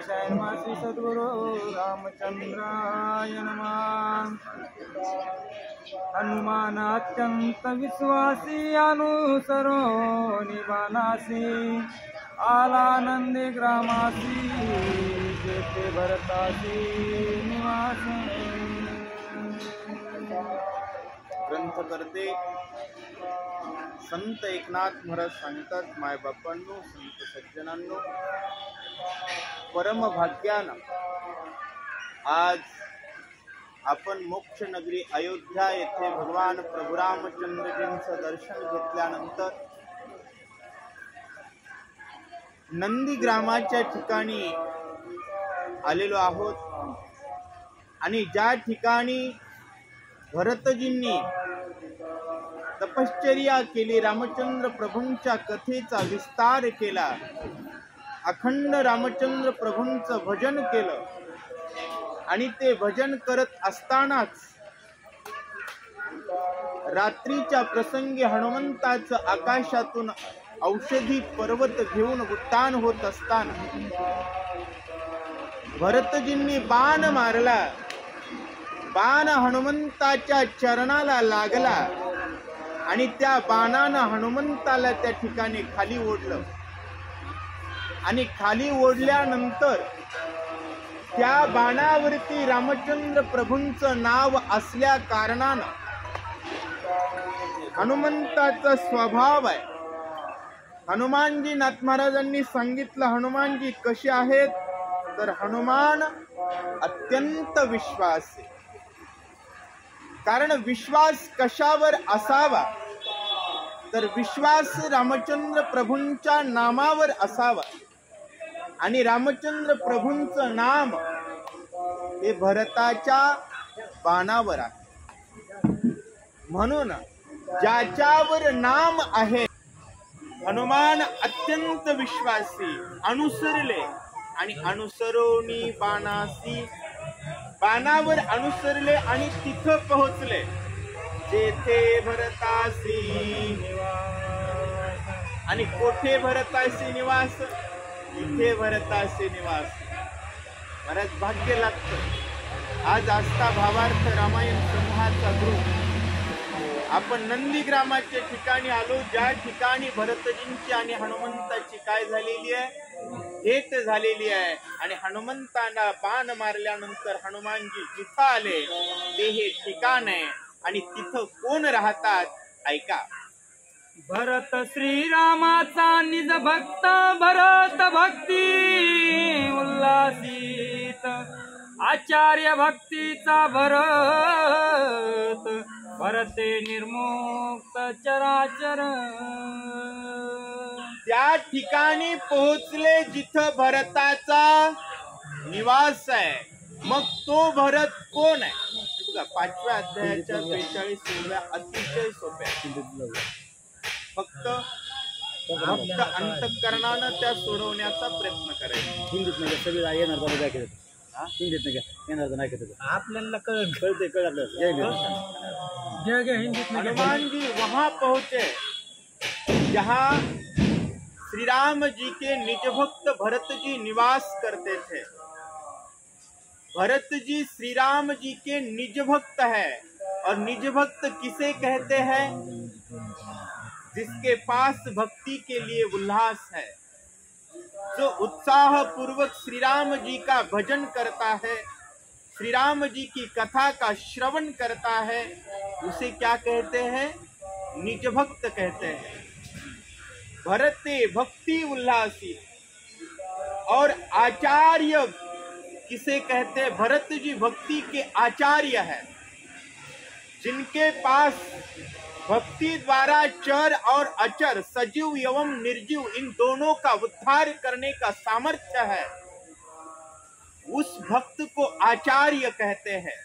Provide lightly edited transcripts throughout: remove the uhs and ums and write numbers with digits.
गणेशाय नमः। श्री सद्गुरु रामचंद्राय नमः। हनुमान अत्यंत विश्वासी अनुसरो निबानासी आला नंदी ग्रामासी जेते भरतासी निवास। ग्रंथ करते संत एकनाथ महाराज सांगतात, माय बापांनो, संत सज्जनांनो, परम भाग्यानं आज आपण मोक्ष नगरी अयोध्या येथे भगवान प्रभू रामचंद्रजींचं दर्शन घेतल्यानंतर नंदीग्रामाच्या ठिकाणी आलेलो आहोत आणि ज्या ठिकाणी भरतजींनी तपश्चर्या केली, रामचंद्र प्रभूंच्या कथेचा विस्तार केला, अखंड रामचंद्र प्रभूंचं भजन केलं आणि ते भजन करत असतानाच रात्रीच्या प्रसंगी हनुमंताचं आकाशातून औषधी पर्वत घेऊन उड्डाण होत असताना भरतजींनी बाण मारला, बाण हनुमंताच्या चरणाला लागला आणि त्या बाणानं हनुमंताला त्या ठिकाणी खाली ओढलं आणि खाली ओढल्यानंतर त्या बाणावरती रामचंद्र प्रभूंचं नाव असल्या कारणानं हनुमंताचा स्वभाव आहे. हनुमानजी नाथ महाराजांनी सांगितलं, हनुमानजी कसे आहेत तर हनुमान अत्यंत विश्वास आहे. कारण विश्वास कशावर असावा तर विश्वास रामचंद्र प्रभूंच्या नामावर असावा आणि रामचंद्र प्रभूंचं नाम हे भरताच्या बाणावर आहे. म्हणून ज्याच्यावर नाम आहे हनुमान अत्यंत विश्वासी, अनुसरले आणि अनुसरोनी बाणासी, बाणावर अनुसरले आणि तिथं पोहोचले जेथे भरतासी निवास. आणि कोठे भरतासी निवास? इथे भरतासी निवास. बरंच भाग्य लागतं. आज आस्था भावार्थ रामायण समूहाचा ग्रुप आपण नंदीग्रामाच्या ठिकाणी आलो, ज्या ठिकाणी भरतजींची आणि हनुमंताची काय झालेली आहे? भेट झालेली आहे. आणि हनुमंतांना बाण मारल्यानंतर हनुमानजी जिथं आले ते हे ठिकाण आहे. आणि तिथं कोण राहतात ऐका. भरत श्रीरामाचा निज भक्त, भरत भक्ती उल्हासित, आचार्य भक्तीचा भरत, भरते निर्मुक्त चराचर. त्या ठिकाणी पोहोचले जिथं भरताचा निवास आहे. मग तो भरत कोण आहे? बघा, 5व्या अध्यायाच्या 42व्या अतिशय सोप्या, फक्त अंतःकरणानं त्या सोडवण्याचा प्रयत्न करायचा. हिंदीत नाही सगळं येणार बाबा काय केलं हिंदीत नाही येणार नाही केलं आपल्याला कळते कळ आपल्याला. हनुमान जी वहां पहुंचे जहां श्री राम जी के निज भक्त भरत जी निवास करते थे. भरत जी श्री राम जी के निज भक्त है. और निज भक्त किसे कहते हैं? जिसके पास भक्ति के लिए उल्लास है, जो उत्साह पूर्वक श्री राम जी का भजन करता है, श्री राम जी की कथा का श्रवण करता है, उसे क्या कहते हैं? निज भक्त कहते हैं. भरते भक्ति उल्लासी. और आचार्य किसे कहते हैं? भरत जी भक्ति के आचार्य है, जिनके पास भक्ति द्वारा चर और अचर, सजीव एवं निर्जीव, इन दोनों का उद्धार करने का सामर्थ्य है. उस भक्त को आचार्य कहते हैं.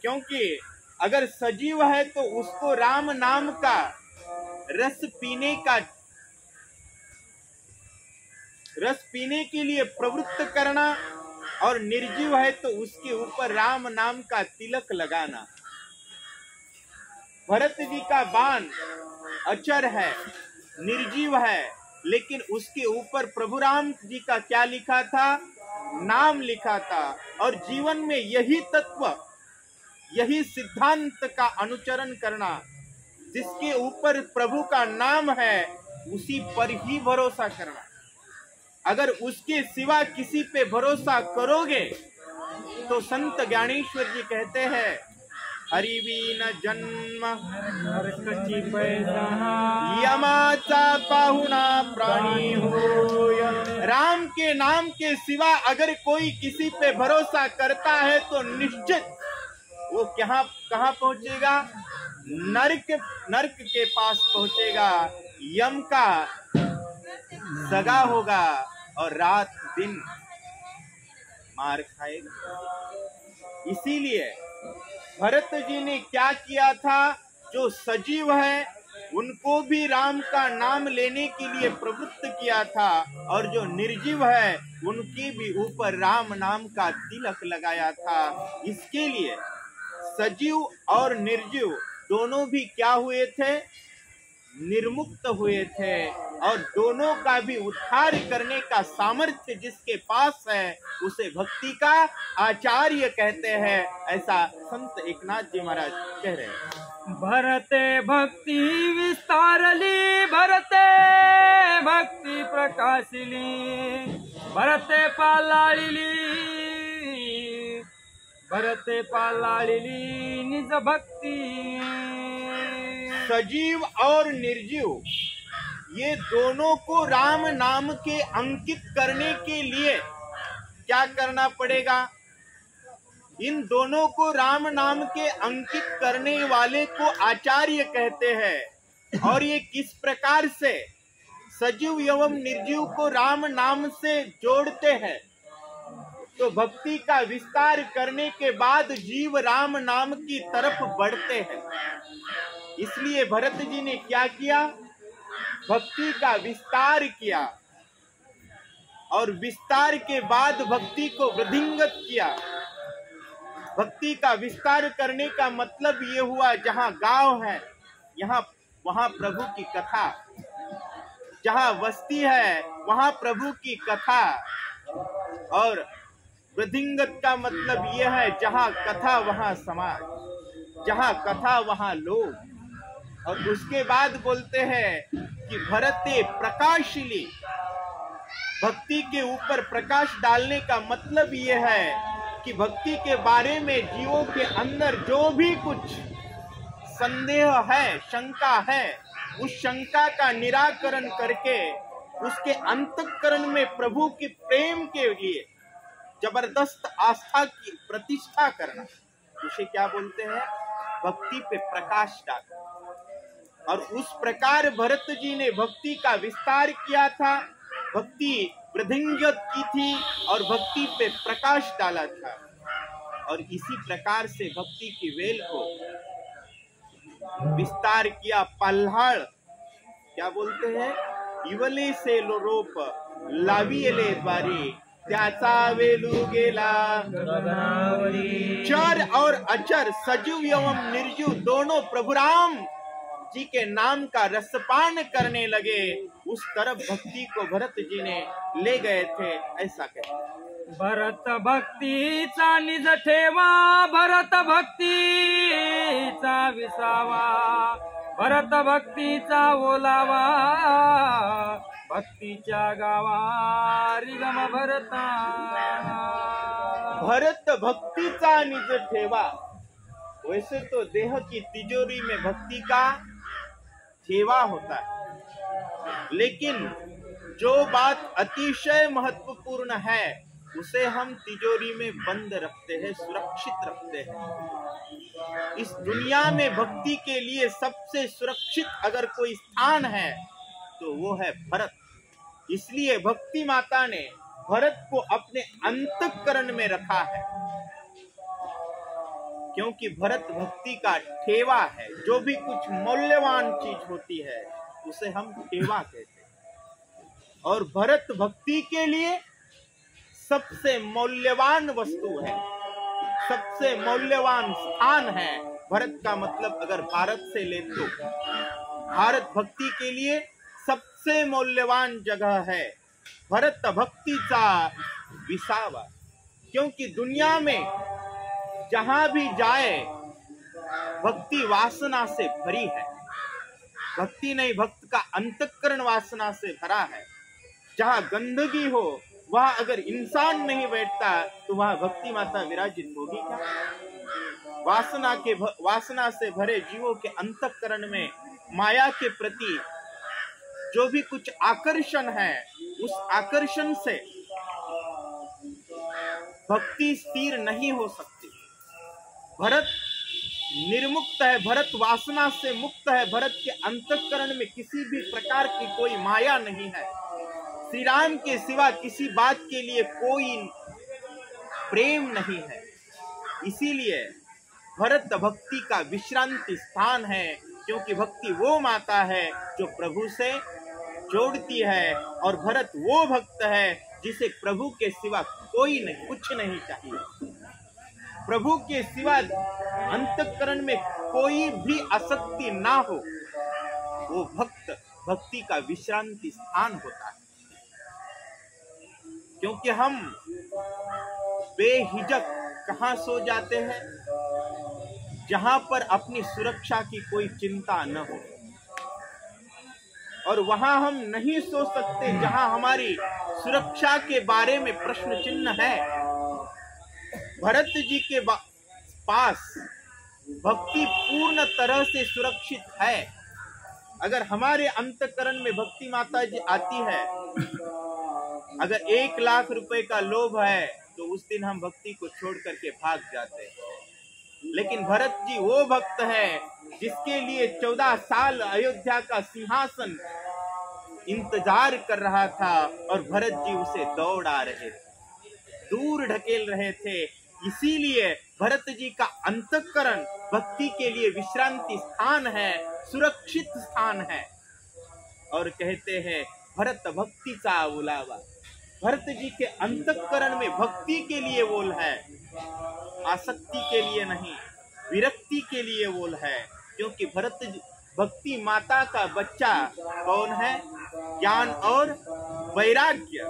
क्योंकि अगर सजीव है तो उसको राम नाम का रस पीने के लिए प्रवृत्त करना, और निर्जीव है तो उसके ऊपर राम नाम का तिलक लगाना. भरत जी का बाण अचर है, निर्जीव है, लेकिन उसके ऊपर प्रभु राम जी का क्या लिखा था? नाम लिखा था और जीवन में यही तत्व, यही सिद्धांत का अनुचरण करना, जिसके ऊपर प्रभु का नाम है उसी पर ही भरोसा करना। अगर उसके सिवा किसी पे भरोसा करोगे तो संत ज्ञानेश्वर जी कहते हैं हरिवीन जन्म नरकाची पैसा यमाचा पाहुणा प्राणी होय। राम के नाम के सिवा अगर कोई किसी पे भरोसा करता है तो निश्चित वो कहाँ पहुंचेगा? नरक के पास पहुंचेगा, यम का सगा होगा और रात दिन मार खाएगा। इसीलिए भरत जी ने क्या किया था? जो सजीव है उनको भी राम का नाम लेने के लिए प्रवृत्त किया था और जो निर्जीव है उनके भी ऊपर राम नाम का तिलक लगाया था। इसके लिए सजीव और निर्जीव दोनों भी क्या हुए थे? निर्मुक्त हुए थे और दोनों का भी उद्धार करने का सामर्थ्य जिसके पास है उसे भक्ति का आचार्य कहते हैं। ऐसा संत एकनाथ जी महाराज कह रहे हैं। भरते भक्ति विस्तारली, भरते भक्ति प्रकाशिली, भरते पालाळिली, भरते पालाळिली निज भक्ति। सजीव और निर्जीव ये दोनों को राम नाम के अंकित करने के लिए क्या करना पड़ेगा? इन दोनों को राम नाम के अंकित करने वाले को आचार्य कहते हैं। और ये किस प्रकार से सजीव एवं निर्जीव को राम नाम से जोड़ते हैं? तो भक्ति का विस्तार करने के बाद जीव राम नाम की तरफ बढ़ते हैं। इसलिए भरत जी ने क्या किया? भक्ति का विस्तार किया और विस्तार के बाद भक्ति को वृद्धिंगत किया। भक्ति का विस्तार करने का मतलब ये हुआ जहाँ गांव है वहाँ प्रभु की कथा, जहाँ बस्ती है वहाँ प्रभु की कथा। और वृद्धिंगत का मतलब ये है जहाँ कथा वहाँ समाज, जहाँ कथा वहाँ लोग। और उसके बाद बोलते हैं कि भरते प्रकाशिली, भक्ति के ऊपर प्रकाश डालने का मतलब ये है कि भक्ति के बारे में जीवों के अंदर जो भी कुछ संदेह है, शंका है, उस शंका का निराकरण करके उसके अंतःकरण में प्रभु के प्रेम के लिए जबरदस्त आस्था की प्रतिष्ठा करना, उसे क्या बोलते हैं? भक्ति पे प्रकाश डालना। और उस प्रकार भरत जी ने भक्ति का विस्तार किया था, भक्ति वृद्धिंगत की थी और भक्ति पे प्रकाश डाला था। और इसी प्रकार से भक्ति की वेल को विस्तार किया। पल्हाड़ क्या बोलते हैं? इवले से लोरोप लावियले द्वारे त्याचा वेलू गेला। चर और अचर, सजीव एवं निर्जीव दोनों प्रभु राम जी के नाम का रसपान करने लगे। उस तरफ भक्ति को भरत जी ने ले गए थे, ऐसा कहते हैं। भरत भक्तीचा निज ठेवा, भरत भक्तीचा विसावा, भरत भक्तीचा ओलावा, भक्तीच्या गावा रिगम भरता। भरत भक्तीचा निज ठेवा। वैसे तो देह की तिजोरी में भक्ति का ठेवा होता है, लेकिन जो बात अतिशय महत्वपूर्ण है उसे हम तिजोरी में बंद रखते हैं, सुरक्षित रखते हैं। इस दुनिया में भक्ति के लिए सबसे सुरक्षित अगर कोई स्थान है तो वो है भरत। इसलिए भक्ति माता ने भरत को अपने अंतःकरण में रखा है, क्योंकि भरत भक्ति का ठेवा है। जो भी कुछ मूल्यवान चीज होती है उसे हम ठेवा कहते हैं, और भरत भक्ति के लिए सबसे मूल्यवान वस्तु है, सबसे मूल्यवान स्थान है। भरत का मतलब अगर भारत से ले तो भारत भक्ति के लिए सबसे मूल्यवान जगह है। भरत भक्तीचा विसावा। क्योंकि दुनिया में जहां भी जाए भक्ति वासना से भरी है। भक्ति नहीं, भक्त का अंतःकरण वासना से भरा है। जहां गंदगी हो वहां अगर इंसान नहीं बैठता तो वहां भक्ति माता विराजित होगी क्या? वासना से भरे जीवों के अंतःकरण में माया के प्रति जो भी कुछ आकर्षण है, उस आकर्षण से भक्ति स्थिर नहीं हो सकती। भरत निर्मुक्त है, भरत वासना से मुक्त है, भरत के अंतःकरण में किसी भी प्रकार की कोई माया नहीं है। श्री राम के सिवा किसी बात के लिए कोई प्रेम नहीं है। इसीलिए भरत भक्ति का विश्रांति स्थान है, क्योंकि भक्ति वो माता है जो प्रभु से जोड़ती है, और भरत वो भक्त है जिसे प्रभु के सिवा कोई नहीं, कुछ नहीं चाहिए। प्रभु के सिवा अंतःकरण में कोई भी आसक्ति ना हो, वो भक्त भक्ति का विश्रांति स्थान होता है। क्योंकि हम बेहिजक कहां सो जाते हैं? जहां पर अपनी सुरक्षा की कोई चिंता न हो, और वहां हम नहीं सो सकते जहां हमारी सुरक्षा के बारे में प्रश्न चिन्ह है। भरत जी के पास भक्ति पूर्ण तरह से सुरक्षित है। अगर हमारे अंतःकरण में भक्ति माता जी आती है, अगर 1 लाख रुपए का लोभ है तो उस दिन हम भक्ति को छोड़ करके भाग जाते हैं। लेकिन भरत जी वो भक्त है जिसके लिए 14 साल अयोध्या का सिंहासन इंतजार कर रहा था, और भरत जी उसे दौड़ा रहे थे, दूर ढकेल रहे थे। इसीलिए भरत जी का अंतःकरण भक्ति के लिए विश्रांति स्थान है, सुरक्षित स्थान है। और कहते हैं भरत भक्ति का ओलावा। भरत जी के अंतःकरण में भक्ति के लिए ओल है, आसक्ति के लिए नहीं, विरक्ति के लिए ओल है। क्योंकि भक्ति माता का बच्चा कौन है? ज्ञान और वैराग्य।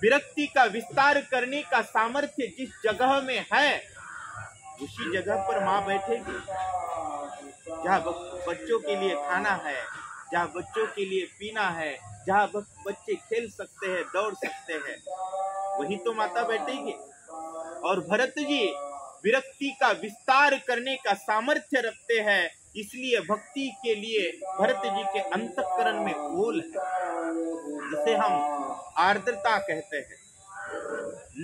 विरक्ति का विस्तार करने का सामर्थ्य जिस जगह में है, उसी जगह पर माँ बैठेगी। जहाँ बच्चों के लिए खाना है, जहाँ बच्चों के लिए पीना है, जहाँ बच्चे खेल सकते हैं, दौड़ सकते हैं, वही तो माता बैठेगी। और भरत जी विरक्ति का विस्तार करने का सामर्थ्य रखते हैं, इसलिए भक्ति के लिए भरत जी के अंतःकरण में ओल है, जिसे हम आर्द्रता कहते हैं,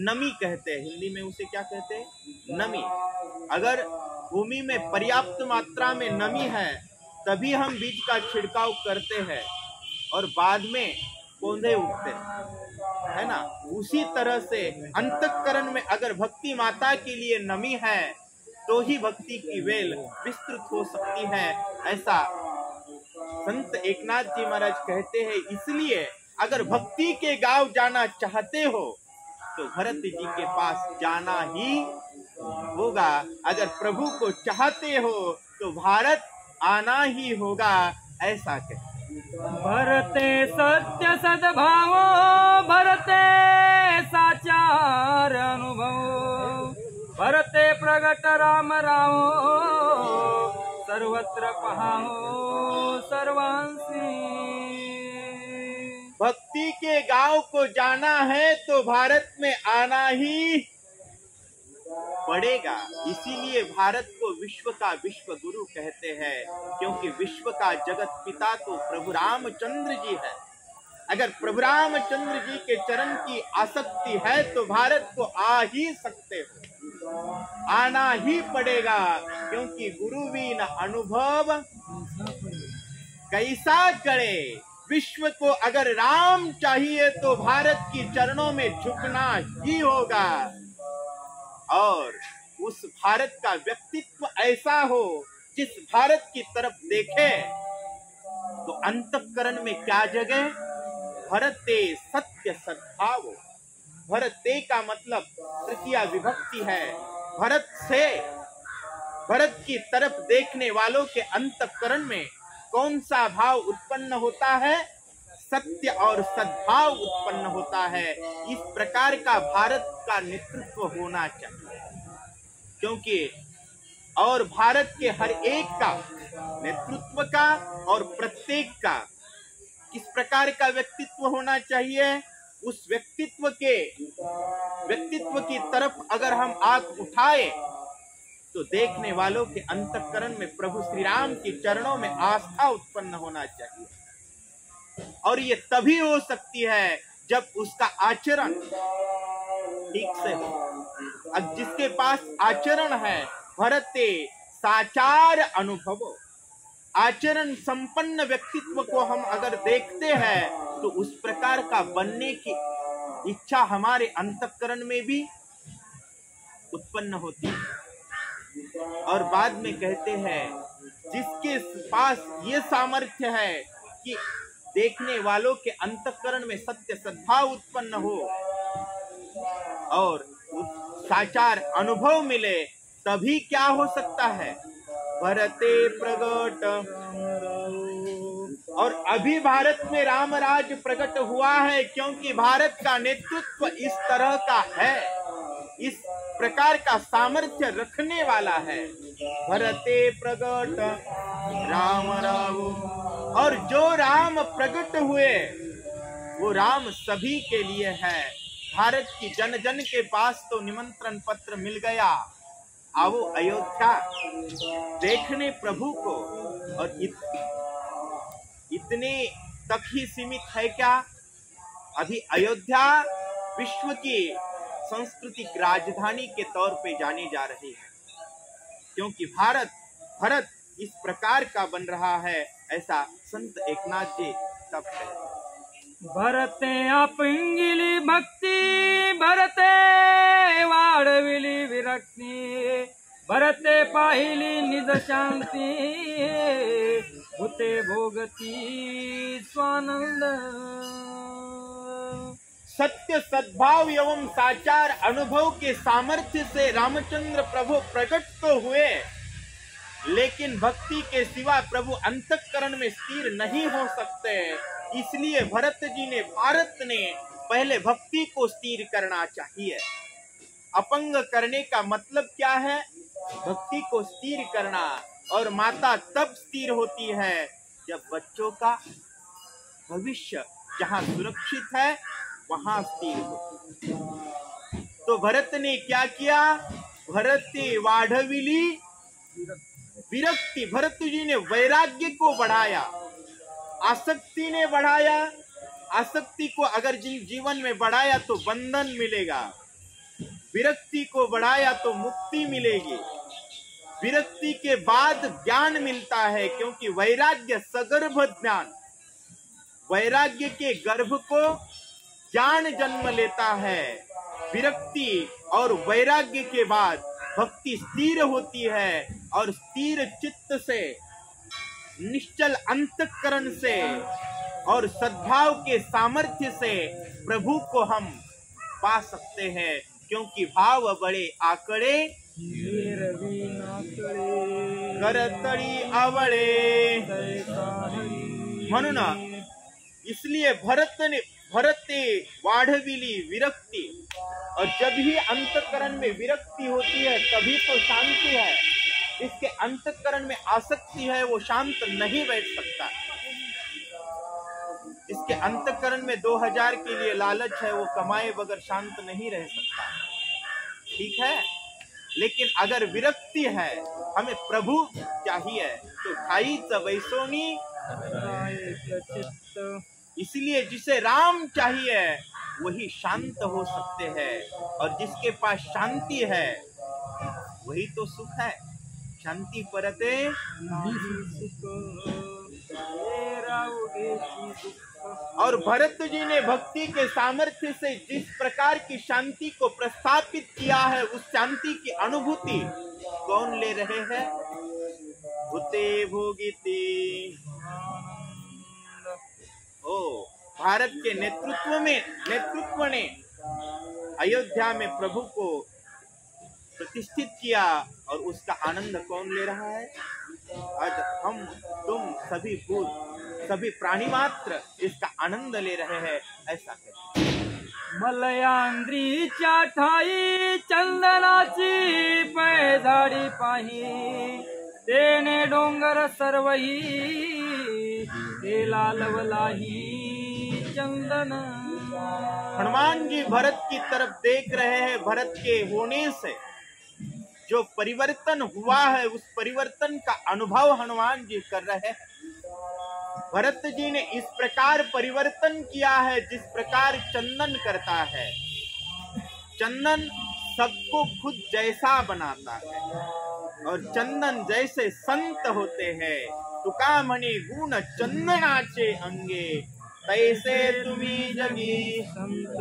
नमी कहते हैं। हिंदी में उसे क्या कहते हैं? नमी। अगर भूमि में पर्याप्त मात्रा में नमी है तभी हम बीज का छिड़काव करते हैं और बाद में पौधे उगते हैं, है ना? उसी तरह से अंतःकरण में अगर भक्ति माता के लिए नमी है तो ही भक्ति की वेल विस्तृत हो सकती है। ऐसा संत एकनाथ जी महाराज कहते हैं। इसलिए अगर भक्ति के गांव जाना चाहते हो तो भरत जी के पास जाना ही होगा। अगर प्रभु को चाहते हो तो भारत आना ही होगा, ऐसा कहते। भरते सत्य सद्भाव, भरते साचार अनुभव, भरते प्रगट राम राम, सर्वत्र पहाओ सर्वांसी। भक्ति के गांव को जाना है तो भारत में आना ही पड़ेगा। इसीलिए भारत को विश्व का विश्व गुरु कहते हैं, क्योंकि विश्व का जगत पिता तो प्रभु रामचंद्र जी है। अगर प्रभु रामचंद्र जी के चरण की आसक्ति है तो भारत को आ ही सकते हो, आना ही पड़ेगा। क्योंकि गुरु बिन अनुभव कैसा करे। विश्व को अगर राम चाहिए तो भारत की चरणों में झुकना ही होगा, और उस भारत का व्यक्तित्व ऐसा हो जिस भारत की तरफ देखे तो अंतःकरण में क्या जगे? भरते सत्य सद्भाव। भरते का मतलब तृतीया विभक्ति है। भरत से, भरत की तरफ देखने वालों के अंतःकरण में कौन सा भाव उत्पन्न होता है? सत्य और सद्भाव उत्पन्न होता है। इस प्रकार का भारत का नेतृत्व होना चाहिए, क्योंकि और भारत के हर एक का नेतृत्व का और प्रत्येक का किस प्रकार का व्यक्तित्व होना चाहिए, उस व्यक्तित्व की तरफ अगर हम आंख उठाए तो देखने वालों के अंतःकरण में प्रभु श्री राम के चरणों में आस्था उत्पन्न होना चाहिए। और ये तभी हो सकती है जब उसका आचरण ठीक से हो। अब जिसके पास आचरण है, भरते साचार अनुभव, आचरण संपन्न व्यक्तित्व को हम अगर देखते हैं तो उस प्रकार का बनने की इच्छा हमारे अंतःकरण में भी उत्पन्न होती है। और बाद में कहते हैं जिसके पास ये सामर्थ्य है कि देखने वालों के अंतःकरण में सत्य सद्भाव उत्पन्न हो और साचार अनुभव मिले, तभी क्या हो सकता है, भरते प्रगट। और अभी भारत में राम राज प्रकट हुआ है, क्योंकि भारत का नेतृत्व इस तरह का है, इस प्रकार का सामर्थ्य रखने वाला है। भरते प्रगट राम राव, और जो राम प्रकट हुए वो राम सभी के लिए है। भारत की जन जन के पास तो निमंत्रण पत्र मिल गया, आओ अयोध्या देखने प्रभु को। और इतने तक ही सीमित है क्या, अभी अयोध्या विश्व की सांस्कृतिक राजधानी के तौर पे जानी जा रही है, क्योंकि भारत इस प्रकार का बन रहा है, ऐसा संत एकनाथ जी तब है। भरते आपिंगिली भक्ति, भरते वाढविली विरक्ती, भरते पाहिली निज शांती, भूते भोगती स्वानंद। सत्य सद्भाव एवं साचार अनुभव के सामर्थ्य से रामचंद्र प्रभु प्रकट तो हुए, लेकिन भक्ति के सिवा प्रभु अंतःकरण में स्थिर नहीं हो सकते। इसलिए भारत ने पहले भक्ति को स्थिर करना चाहिए। अपंग करने का मतलब क्या है, भक्ति को स्थिर करना। और माता तब स्थिर होती है जब बच्चों का भविष्य जहाँ सुरक्षित है वहां स्थिर होती है। तो भरत ने क्या किया, भरते वाढविली विरक्ति, भरत जी ने वैराग्य को बढ़ाया, आसक्ति ने बढ़ाया। आसक्ति को अगर जीवन में बढ़ाया तो बंधन मिलेगा, विरक्ति को बढ़ाया तो मुक्ति मिलेगी। विरक्ति के बाद ज्ञान मिलता है, क्योंकि वैराग्य सगर्भ ज्ञान, वैराग्य के गर्भ को ज्ञान जन्म लेता है। विरक्ति और वैराग्य के बाद भक्ति स्थिर होती है, और स्थिर चित्त से, निश्चल अंतःकरण से और सद्भाव के सामर्थ्य से प्रभु को हम पा सकते हैं, क्योंकि भाव बड़े आकड़े करतड़ी आवळे। म्हणून इसलिए भरते वाढविली विरक्ति, और जब ही अंतःकरण में विरक्ति होती है तभी तो शांति है। इसके अंतःकरण में आसक्ति है, वो शांत नहीं बैठ सकता। इसके अंतःकरण में 2000 के लिए लालच है, वो कमाए बगैर शांत नहीं रह सकता। ठीक है, लेकिन अगर विरक्ति है, हमें प्रभु चाहिए, तो खाई वैसोनी। इसलिए जिसे राम चाहिए वही शांत हो सकते हैं, और जिसके पास शांति है वही तो सुख है। शांति परते और भरत जी ने भक्ति के सामर्थ्य से जिस प्रकार की शांति को प्रस्थापित किया है, उस शांति की अनुभूति कौन ले रहे हैं, भूते भोगिते। ओ भारत के नेतृत्व ने अयोध्या में प्रभु को प्रतिष्ठित किया, और उसका आनंद कौन ले रहा है, आज हम तुम सभी भूत सभी प्राणी मात्र इसका आनंद ले रहे हैं, ऐसा कहते हैं। मलयांद्रीच्या ठाई चंदनाची पैजाडी पाही, तेने डोंगर सर्वही तेला लवलाही चंदन। हनुमान जी भरत की तरफ देख रहे हैं। भरत के होने से जो परिवर्तन हुआ है उस परिवर्तन का अनुभव हनुमान जी कर रहे हैं। भरत जी ने इस प्रकार परिवर्तन किया है जिस प्रकार चंदन करता है। चंदन सबको खुद जैसा बनाता है और चंदन जैसे संत होते हैं। तुका म्हणे गुण चंदनाचे अंगे, तैसे तुम्ही जगी संत।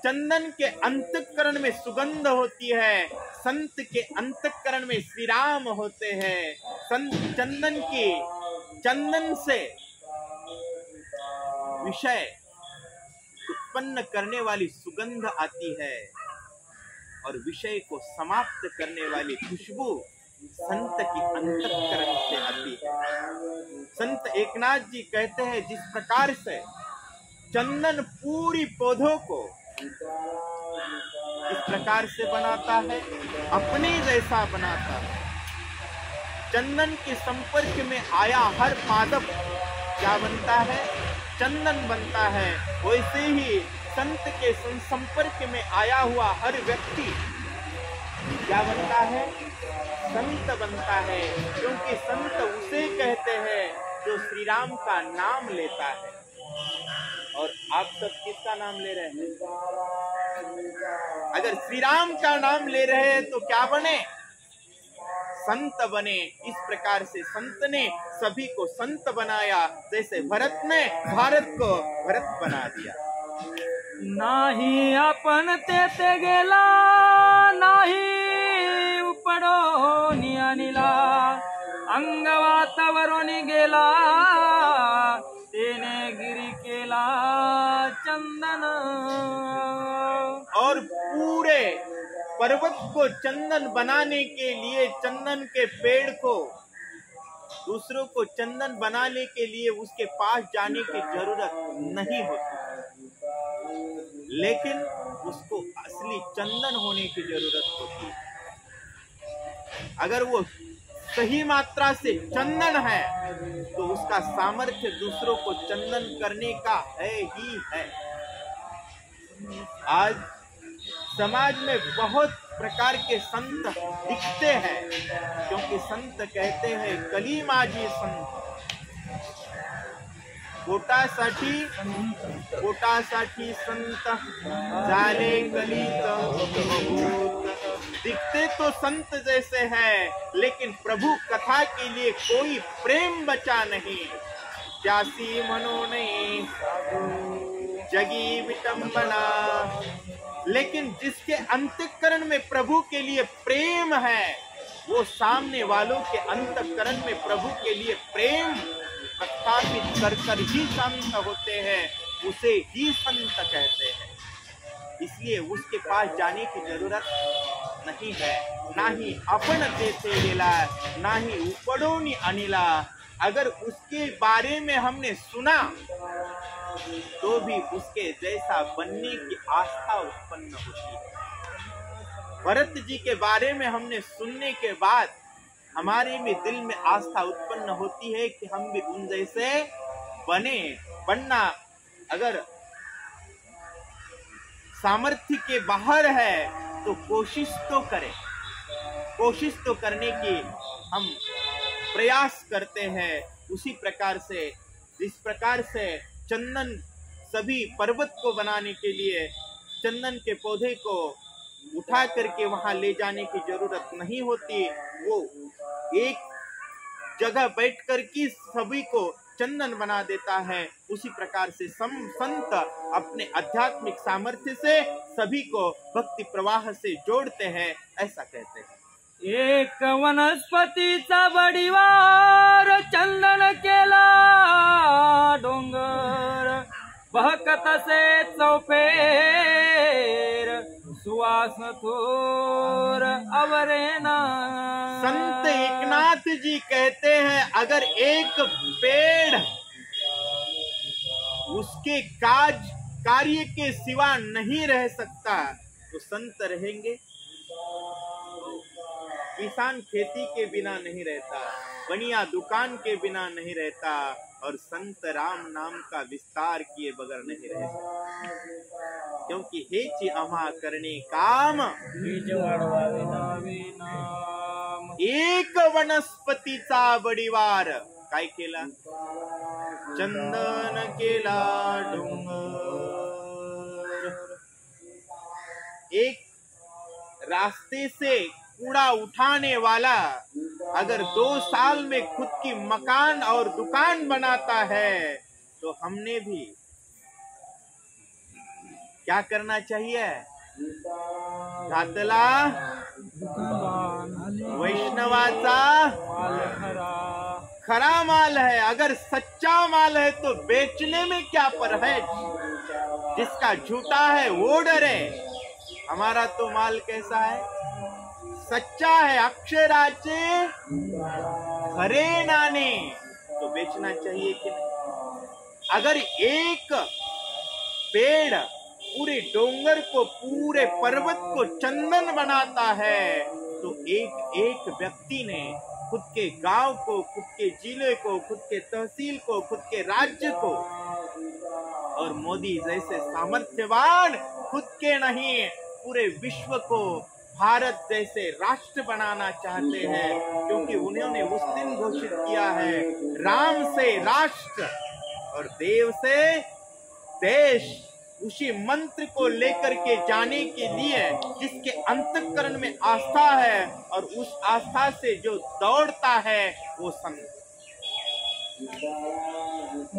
चंदन के अंतःकरण में सुगंध होती है, संत के अंतःकरण में श्री राम होते हैं। संत चंदन से विषय उत्पन्न करने वाली सुगंध आती है और विषय को समाप्त करने वाली खुशबू संत की अंतःकरण से आती है। संत एकनाथ जी कहते हैं जिस प्रकार से चंदन पूरी पौधों को इस प्रकार से बनाता है, अपने जैसा बनाता है। चंदन के संपर्क में आया हर पादप क्या बनता है? चंदन बनता है। वैसे ही संत के संपर्क में आया हुआ हर व्यक्ति क्या बनता है? संत बनता है। क्योंकि संत उसे कहते हैं जो श्री राम का नाम लेता है। और आप सब किसका नाम ले रहे हैं? अगर श्री राम का नाम ले रहे हैं तो क्या बने? संत बने। इस प्रकार से संत ने सभी को संत बनाया, जैसे भरत ने भारत को भरत बना दिया। नाही आपण तेथे गेला, नाही उपडोनी आणिला, अंगवातावरोनी गेला, तेने गिरी केला चंदन। और पूरे पर्वत को चंदन बनाने के लिए चंदन के पेड़ को, दूसरों को चंदन बनाने के लिए उसके पास जाने की जरूरत नहीं होती, लेकिन उसको असली चंदन होने की जरूरत होती है। अगर वो सही मात्रा से चंदन है तो उसका सामर्थ्य दूसरों को चंदन करने का है ही है। आज समाज में बहुत प्रकार के संत दिखते हैं, क्योंकि संत कहते हैं कली माझी संत। पोटासाठी संत झाले कलीत भूत। दिखते तो संत जैसे हैं, लेकिन प्रभु कथा के लिए कोई प्रेम बचा नहीं। त्यासी मनो नहीं जगी विटंबना। लेकिन जिसके अंतःकरण में प्रभु के लिए प्रेम है, वो सामने वालों के अंतःकरण में प्रभु के लिए प्रेम प्रस्थापित कर ही संत होते हैं, उसे ही संत कहते हैं। इसलिए उसके पास जाने की जरूरत नहीं है। ना ही अपन तेथे गेला, ना ही उपडोनी अनिला। अगर उसके बारे में हमने सुना तो भी उसके जैसा बनने की आस्था उत्पन्न होती है। भरत जी के बारे में हमने सुनने के बाद हमारे में दिल में आस्था उत्पन्न होती है कि हम भी उन जैसे बनना अगर सामर्थ्य के बाहर है तो कोशिश तो करें। कोशिश तो करने की हम प्रयास करते हैं। उसी प्रकार से जिस प्रकार से चंदन सभी पर्वत को बनाने के लिए चंदन के पौधे को उठा करके वहां ले जाने की जरूरत नहीं होती, वो एक जगह बैठ कर के सभी को चंदन बना देता है। उसी प्रकार से संत अपने आध्यात्मिक सामर्थ्य से सभी को भक्ति प्रवाह से जोड़ते हैं, ऐसा कहते हैं। एक वनस्पतीचा बडिवार चंदन केला डोंगर, बहकत से चौफेर सुवास थोर अवरेना। संत एकनाथ जी कहते हैं अगर एक पेड़ उसके कार्य के सिवा नहीं रह सकता तो संत रहेंगे। किसान खेती के बिना नहीं रहता, बनिया दुकान के बिना नहीं रहता, और संत राम नाम का विस्तार किए बगैर नहीं रहता। क्योंकि हेची आम्हा करणे काम एक वनस्पतीचा बडिवार। काय केला? चंदन केला डोंगर। एक रास्ते से कूड़ा उठाने वाला अगर 2 साल में खुद की मकान और दुकान बनाता है तो हमने भी क्या करना चाहिए? घातला वैष्णवाचा खरा माल है। अगर सच्चा माल है तो बेचने में क्या परहेज? जिसका झूठा है वो डरे। हमारा तो माल कैसा है? सच्चा है, अक्षराचे खरे नाने, तो बेचना चाहिए कि नहीं? अगर एक पेड़ पूरे डोंगर को, पूरे पर्वत को चंदन बनाता है तो एक एक व्यक्ति ने खुद के गांव को, खुद के जिले को, खुद के तहसील को, खुद के राज्य को, और मोदी जैसे सामर्थ्यवान खुद के नहीं पूरे विश्व को भारत जैसे राष्ट्र बनाना चाहते हैं। क्योंकि उन्होंने उस दिन घोषित किया है राम से राष्ट्र और देव से देश। उसी मंत्र को लेकर के जाने के लिए जिसके अंतःकरण में आस्था है और उस आस्था से जो दौड़ता है वो संत।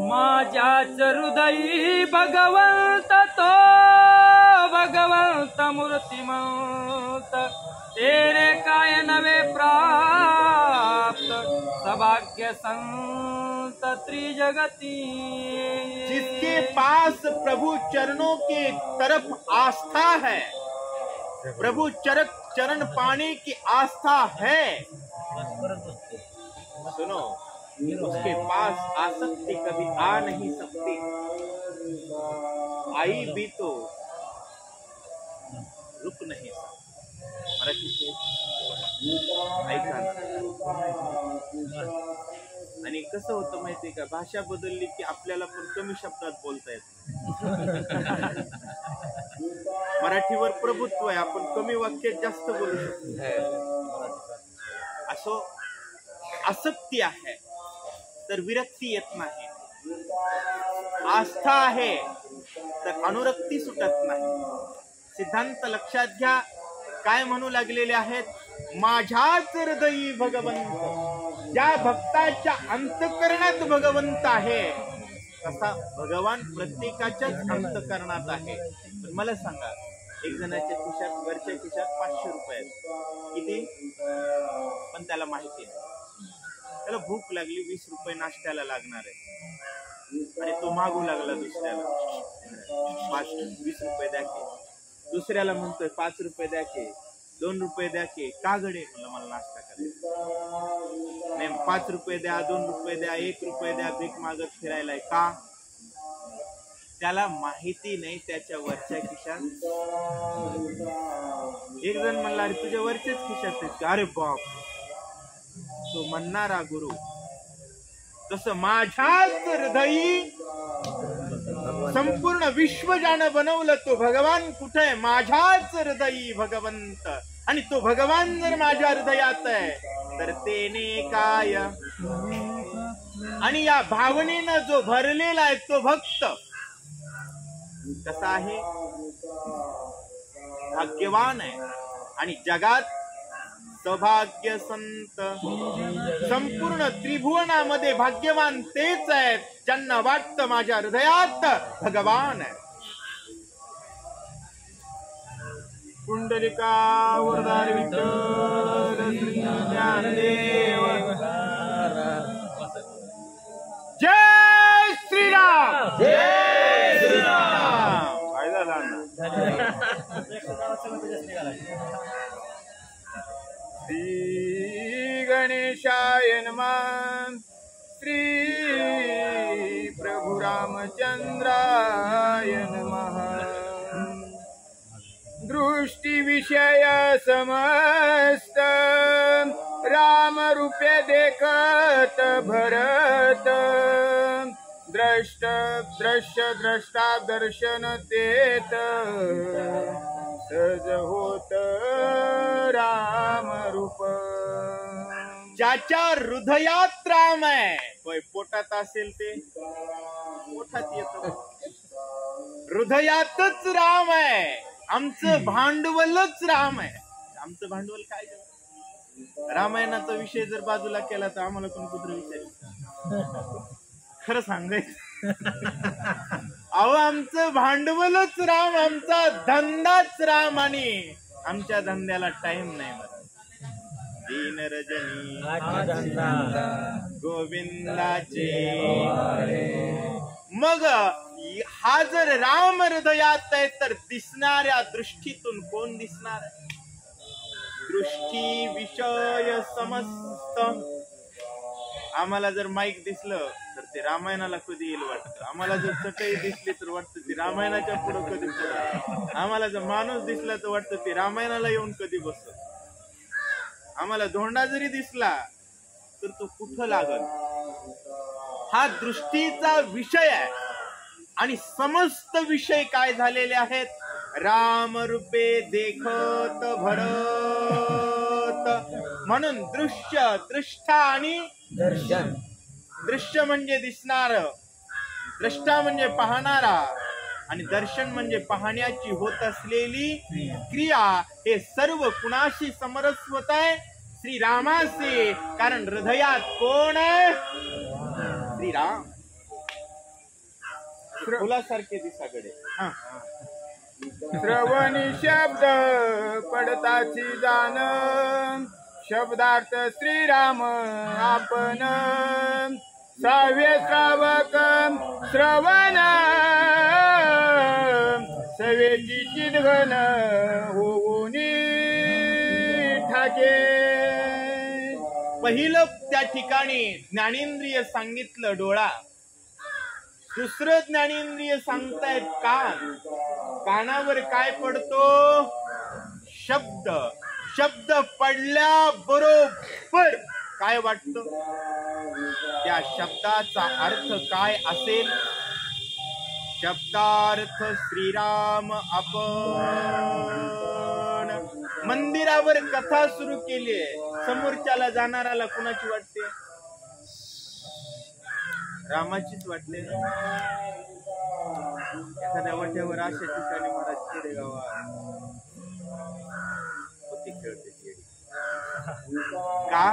माझ्याच हृदयी भगवंत तो भगवंत मूर्तिमंत तेरे काय नवे प्राप्त सभाग्य संत त्रिजगती। जिसके पास प्रभु चरणों के तरफ आस्था है, प्रभु चरण पाने की आस्था है, सुनो, उसके पास आसक्ति कभी आ नहीं सकती। आई भी तो रुक नाही मराठी ऐका आणि कसं होतं माहितीये का, भाषा बदलली की आपल्याला पण कमी शब्दात बोलता येत. मराठीवर प्रभुत्व आहे, आपण कमी वाक्यात जास्त बोलू शकतो. असो आसक्ती आहे तर विरक्ती येत नाही, आस्था आहे तर अनुरक्ती सुटत नाही. सिद्धांत लक्षात घ्या, काय म्हणू लागलेले आहेत, माझ्याच हृदयी भगवंत. ज्या भक्ताच्या अंतःकरणात भगवंत आहे तसा भगवान प्रत्येकाच्याच अंतःकरणात आहे. पण मला सांगा, एक जणाच्या खिशात, वरच्या खिशात 500 रुपये आहेत, किती, पण त्याला माहिती नाही. त्याला भूक लागली, 20 रुपये नाश्त्याला लागणार आहे आणि तो मागू लागला दुसऱ्याला, 20 रुपये द्या की. दुसऱ्याला म्हणतोय 5 रुपये द्या की, 2 रुपये द्या की. का गडे? म्हणलं मला नाश्ता करायचा नाही. 5 रुपये द्या, 2 रुपये द्या, 1 रुपये द्या, भीक मागत फिरायलाय का? त्याला माहिती नाही त्याच्या वरच्या खिशात. एक जण म्हणला, अरे तुझ्या वरच्याच खिशात आहेत का? अरे बाप. तो म्हणणारा गुरु. तसं माझ्याच हृदयी संपूर्ण विश्व ज्यानं बनवलं तो भगवान कुठे आहे? माझ्याच हृदयी भगवंत. आणि तो भगवान जर माझ्या हृदयात आहे तर तेने काय. आणि या भावनेनं जो भरलेला आहे तो भक्त कसा आहे? भाग्यवान आहे. आणि जगात सौभाग्य संत, संपूर्ण त्रिभुवनामध्ये भाग्यवान तेच आहेत ज्यांना वाटतं माझ्या हृदयात भगवान आहे. पुंडलिका वरदार विठ्ठल श्री ज्ञानदेव. जय श्रीराम. जय श्रीराम. काय झालं? गणेशाय नमः। श्री प्रभु रामचंद्राय नमः। दृष्टि विषय समस्त राम रूपे देखत भरत। द्रष्टा दर्शन देत सज होत राम रूप। ज्याच्या हृदयात राम आहे, होय पोटात असेल ते पोटात येतो, हृदयातच राम आहे। आमचं भांडवलच राम आहे। आमचं भांडवल काय? रामायणाचा विषय जर बाजूला केला तर आम्हाला कोण कुत्र विचारेल? खरं सांगायचं अहो, आमचं भांडवलच राम, आमचा धंदाच राम, आणि आमच्या धंद्याला टाइम नाही मला। दीन रजनी गोविंदाचे। मग हा जर राम हृदयात आहे तर दिसणाऱ्या दृष्टीतून कोण दिसणार? दृष्टी विषय समस्त। आम्हाला जर माईक दिसलं तर ते रामायणाला कधी येईल वाटतं, आम्हाला जर चटई दिसली तर वाटतं ती रामायणाच्या पुढे कधी पडेल, आम्हाला जर माणूस दिसला तर वाटतं ते रामायणाला येऊन कधी बसत, आम्हाला धोंडा जरी दिसला तर तो कुठं लागल। हा दृष्टीचा विषय आहे, आणि समस्त विषय काय झालेले आहेत? राम रूपे देखत भरत। म्हणून दृश्य, दृष्टा आणि दर्शन। दृश्य म्हणजे दिसणार, दृष्टा म्हणजे पाहणारा, आणि दर्शन म्हणजे पाहण्याची होत असलेली क्रिया। हे सर्व कुणाशी समरसवत आहे? श्रीरामाशी। कारण हृदयात कोण आहे? श्रीराम। फुलासारखे दिसाकडे श्रवणी शब्द पडताची जाण, शब्दार्थ श्रीराम आपण। सावे श्रावक श्रवण सवेची चिदघन होऊन ठाके। पहिलं त्या ठिकाणी ज्ञानेंद्रिय सांगितलं डोळा, दुसरं ज्ञानेंद्रिय सांगतायत कान। कानावर काय पडतो? शब्द। शब्द पडल्याबरोबर काय वाटतं? त्या शब्दाचा अर्थ काय असेल? शब्दार्थ श्रीराम आपण। मंदिरावर कथा सुरू केली आहे, समोरच्याला जाणाराला कुणाची वाटते? रामाचीच वाटले ना। एखाद्या वट्यावर अशा ठिकाणी महाराज खेडेगावात खेळते का?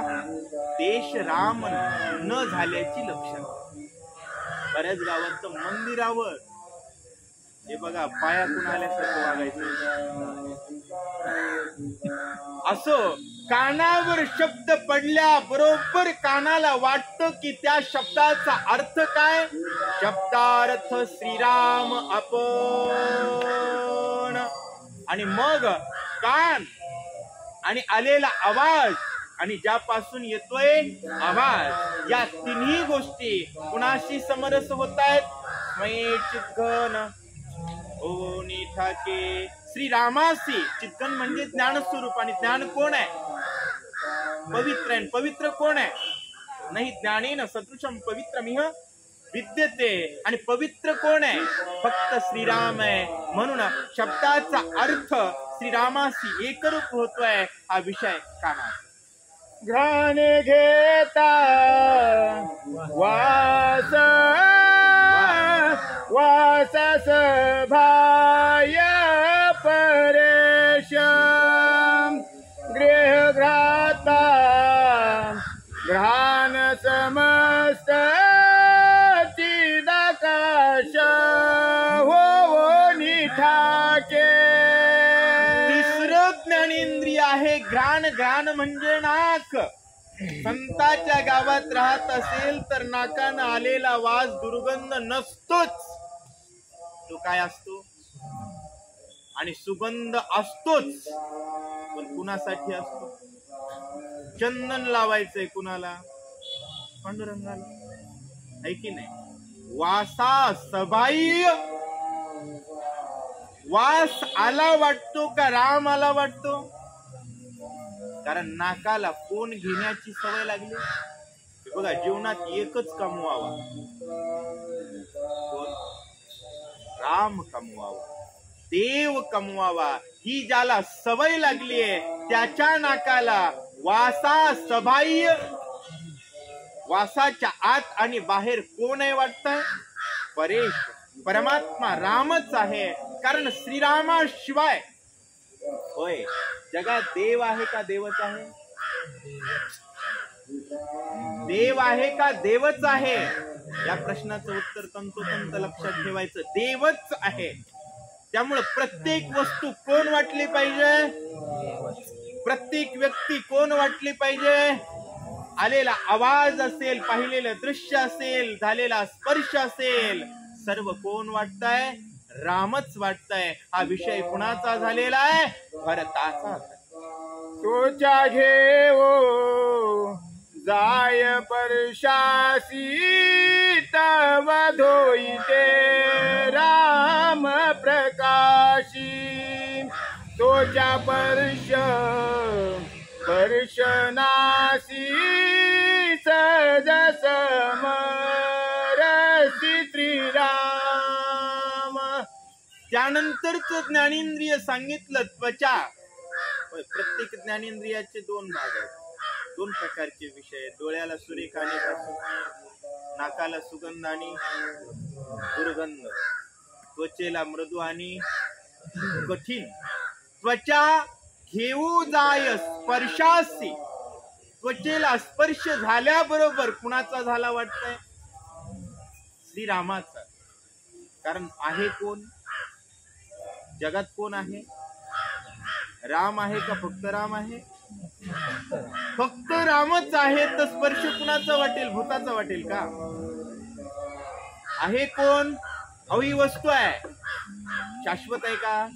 देश राम न झाल्याची लक्षण। बऱ्याच गावात तर मंदिरावर हे बघा पायातून आल्यासारखं वागायचं। असो, कानावर शब्द पडल्या बरोबर कानाला वाटतं की त्या शब्दाचा अर्थ काय? शब्दार्थ श्रीराम आपण। आणि मग कान आणि आलेला आवाज आणि ज्यापासून येतोय आवाज, या तिन्ही गोष्टी कुणाशी समरस होत आहेत? चित्तघन होऊन ठाके श्रीरामाशी। चित्तघन म्हणजे ज्ञानस्वरूप, आणि ज्ञान कोण आहे? पवित्र आहे। पवित्र कोण आहे? नाही ज्ञानेन सदृशम पवित्रमिह विद्यते। आणि पवित्र कोण आहे? फक्त श्रीराम आहे। म्हणून शब्दाचा अर्थ श्रीरामाशी एकरूप होतोय हा विषय कानात। घ्राण घेता वास वासस भाय परेश गृह घ्राता घ्राण समस्त चिदाकाश हो निठाके। तिसरं ज्ञानेंद्रिय आहे घ्राण। घ्राण म्हणजे नाक। संताच्या गावात राहत असेल तर नाकानं आलेला वास दुर्गंध नसतोच, तो काय असतो? आणि सुगंध असतोच, पण कुणासाठी असतो? चंदन लावायचंय कुणाला? पांडुरंगाला, आहे की नाही? वासा सबाई, वास आला वाटतो का राम आला वाटतो? कारण नाकाला फोन घेण्याची सवय लागली. बघा, जीवनात एकच कमवावा, राम कमवावा, देव कमवावा. ही ज्याला सवय लागलीये त्याच्या नाकाला वासा सबाई, वासाच्या आत आणि बाहेर कोण आहे वाटतंय? परेश, परमात्मा रामच आहे. कारण श्रीरामाशिवाय, होय, जगात देव आहे का देवच आहे? देव आहे का देवच आहे? या प्रश्नाचं उत्तर तंतोतंत लक्षात ठेवायचं, देवच आहे. त्यामुळे प्रत्येक वस्तू कोण वाटली पाहिजे? प्रत्येक व्यक्ती कोण वाटली पाहिजे? आलेला आवाज असेल, पाहिलेलं दृश्य असेल, झालेला स्पर्श असेल, सर्व कोण वाटतंय? रामच वाटतंय. हा विषय कुणाचा झालेला आहे? भरताचा. तोच्या घेओ जाय परशासी, तव धोईते राम प्रकाशी. तोच्या परशनासी, सज समरसी श्रीराम. त्यानंतरच ज्ञानेंद्रिय सांगितलं त्वचा. प्रत्येक ज्ञानेंद्रियाचे दोन भाग आहेत, दोन प्रकारचे विषय आहेत. डोळ्याला सुरेख आणि नाकाला सुगंध आणि दुर्गंध, त्वचेला मृदू आणि कठीण. त्वचा घेऊ जाय स्पर्शासी, त्वचेला स्पर्श झाल्याबरोबर कुणाचा झाला वाटतंय? श्रीरामाचा. कारण आहे कोण? जगात कोण आहे? राम आहे का फक्त राम आहे? फक्त रामच आहे. तर स्पर्श कुणाचा वाटेल? भूताचा वाटेल का? आहे कोण? ही वस्तू आहे, शाश्वत आहे का?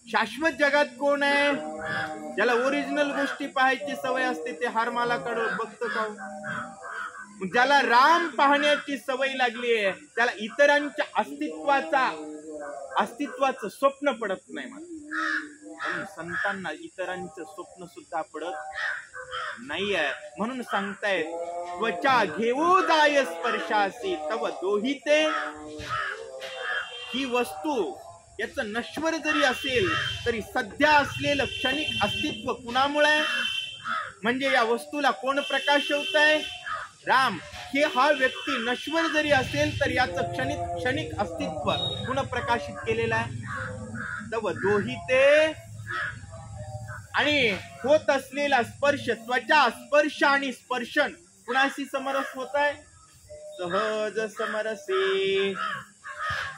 शाश्वत जगात कोण आहे? ज्याला ओरिजिनल गोष्टी पाहायची सवय असते ते हारमाला काढून बघतो का? ज्याला राम पाहण्याची सवय लागली आहे त्याला इतरांच्या अस्तित्वाचं स्वप्न पडत नाही. म्हणून संतांना इतरांचं स्वप्न सुद्धा पडत नाहीये. म्हणून सांगतायत, त्वचा घेऊ जाय स्पर्शासी, तव दोहिते. ही वस्तू याचं नश्वर जरी असेल तरी सध्या असलेलं क्षणिक अस्तित्व कुणामुळे? म्हणजे या वस्तूला कोण प्रकाशवतंय? राम. हा व्यक्ती नश्वर जरी असेल तर याचं क्षणिक अस्तित्व पुन्हा प्रकाशित केलेलं आहे. तव दोहिते. आणि होत असलेला स्पर्श, त्वचा स्पर्श आणि स्पर्शन कुणाशी समरस होत आहे? सहज समरसे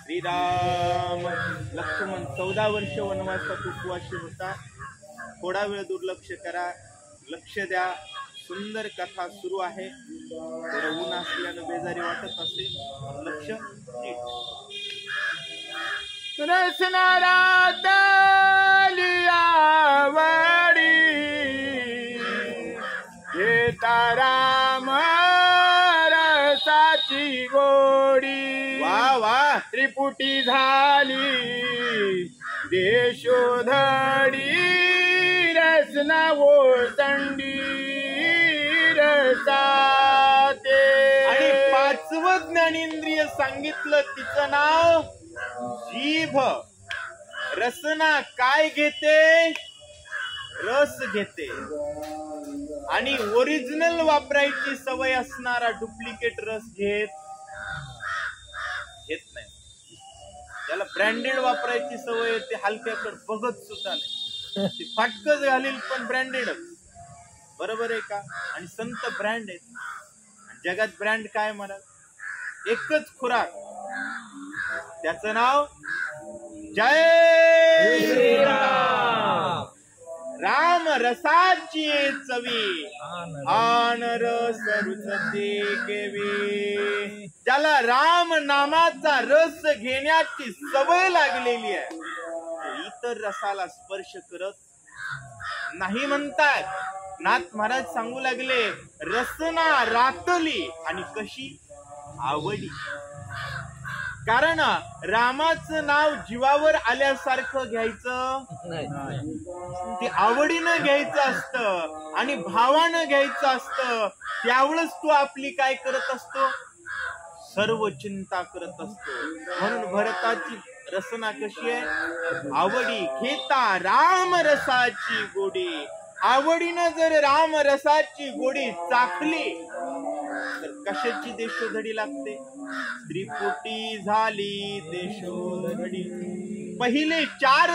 श्रीराम. लक्ष्मण 14 वर्ष वनवासात उपवासी होता. थोडा वेळ दुर्लक्ष करा, लक्ष द्या. सुंदर कथा सुरू आहे. थोडं ऊन असल्यानं बेजारी वाटत असेल, लक्ष नीट. रसनारा लियावडी घेता राम रसाची गोडी. वा वा. त्रिपुटी झाली देशोधडी, रसना ओसंडी रसाते. आणि 5वं ज्ञानेंद्रिय सांगितलं, तिचं नाव जीभ. रसना काय घेते? रस घेते. आणि ओरिजिनल वापरायची सवय असणारा डुप्लिकेट रस घेत नाही. त्याला ब्रँडेड वापरायची सवय ते हलक्याकडे बघत सुद्धा नाही. ते फाटकच घालील पण ब्रँडेडच. बरोबर आहे का? आणि संत ब्रँड आहेत. जगात ब्रँड काय म्हणा? एकच खुराक, त्याचं नाव जय श्रीराम. राम रसाची चवी, आन रस रुचते केवी. ज्याला राम नामाचा रस घेण्याची सवय लागलेली आहे इतर रसाला स्पर्श करत नाही म्हणतात. नाथ महाराज सांगू लागले, रसना रातली आणि कशी आवडी. कारण रामाचं नाव जीवावर आल्यासारखं घ्यायचं, ते आवडीनं घ्यायचं असतं आणि भावानं घ्यायचं असतं. त्यावेळेस तू आपली काय करत असतो, सर्व चिंता करत असतो. म्हणून भरताची रसना कशी आहे, आवडी. घेता राम रसाची गोडी. आवडीनं जर राम रसाची गोडी चाखली तर कशाची देशोधडी लागते, त्रिपुटी झाली देशोधडी. पहिले चार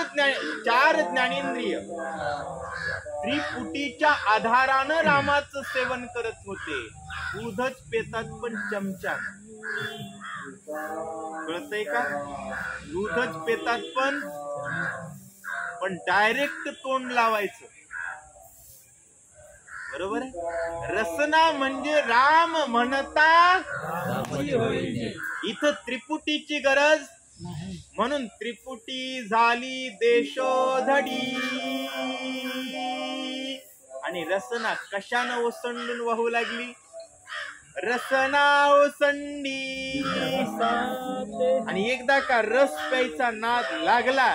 ज्ञानेंद्रिय त्रिपुटीच्या आधारानं रामाचं सेवन करत होते. दूधच पेतात पण चमचा, कळतंय का? दूधच पेतात पण डायरेक्ट तोंड लावायचं, बरोबर आहे. रसना म्हणजे राम म्हणता इथं त्रिपुटीची गरज, म्हणून त्रिपुटी झाली देशोधडी. आणि रसना कशानं ओसंडून वाहू लागली, रसना ओसंडी. आणि एकदा का रस प्यायचा नाद लागला